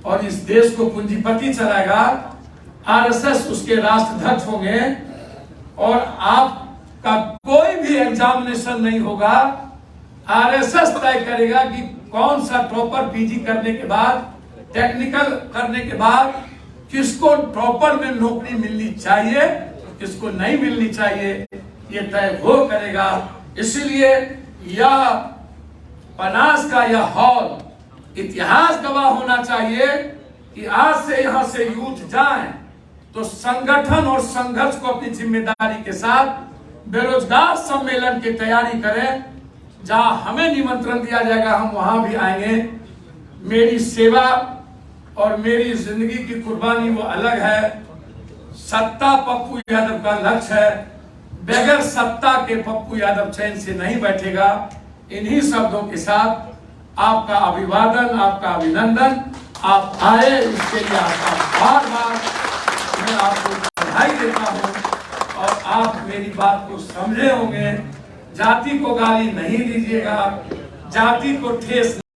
और इस देश को पूंजीपति चलाएगा। आरएसएस उसके राष्ट्राध्यक्ष होंगे और आपका कोई भी एग्जामिनेशन नहीं होगा। आरएसएस तय करेगा कि कौन सा टॉपर पीजी करने के बाद, टेक्निकल करने के बाद किसको टॉपर में नौकरी मिलनी चाहिए, किसको नहीं मिलनी चाहिए, ये तय वो करेगा। इसलिए यह बनास का यह हॉल इतिहास गवाह होना चाहिए कि आज से यहां से यूथ जाएं तो संगठन और संघर्ष को अपनी जिम्मेदारी के साथ बेरोजगार सम्मेलन की तैयारी करें। जहां हमें निमंत्रण दिया जाएगा हम वहां भी आएंगे। मेरी सेवा और मेरी जिंदगी की कुर्बानी वो अलग है। सत्ता पप्पू यादव का लक्ष्य है, बगैर सत्ता के पप्पू यादव चैन से नहीं बैठेगा। इन्हीं शब्दों के साथ आपका अभिवादन, आपका अभिनंदन। आप आए इसके लिए आपका बार बार मैं आपको बधाई देता हूं और आप मेरी बात को समझे होंगे। जाति को गाली नहीं दीजिएगा, जाति को ठेस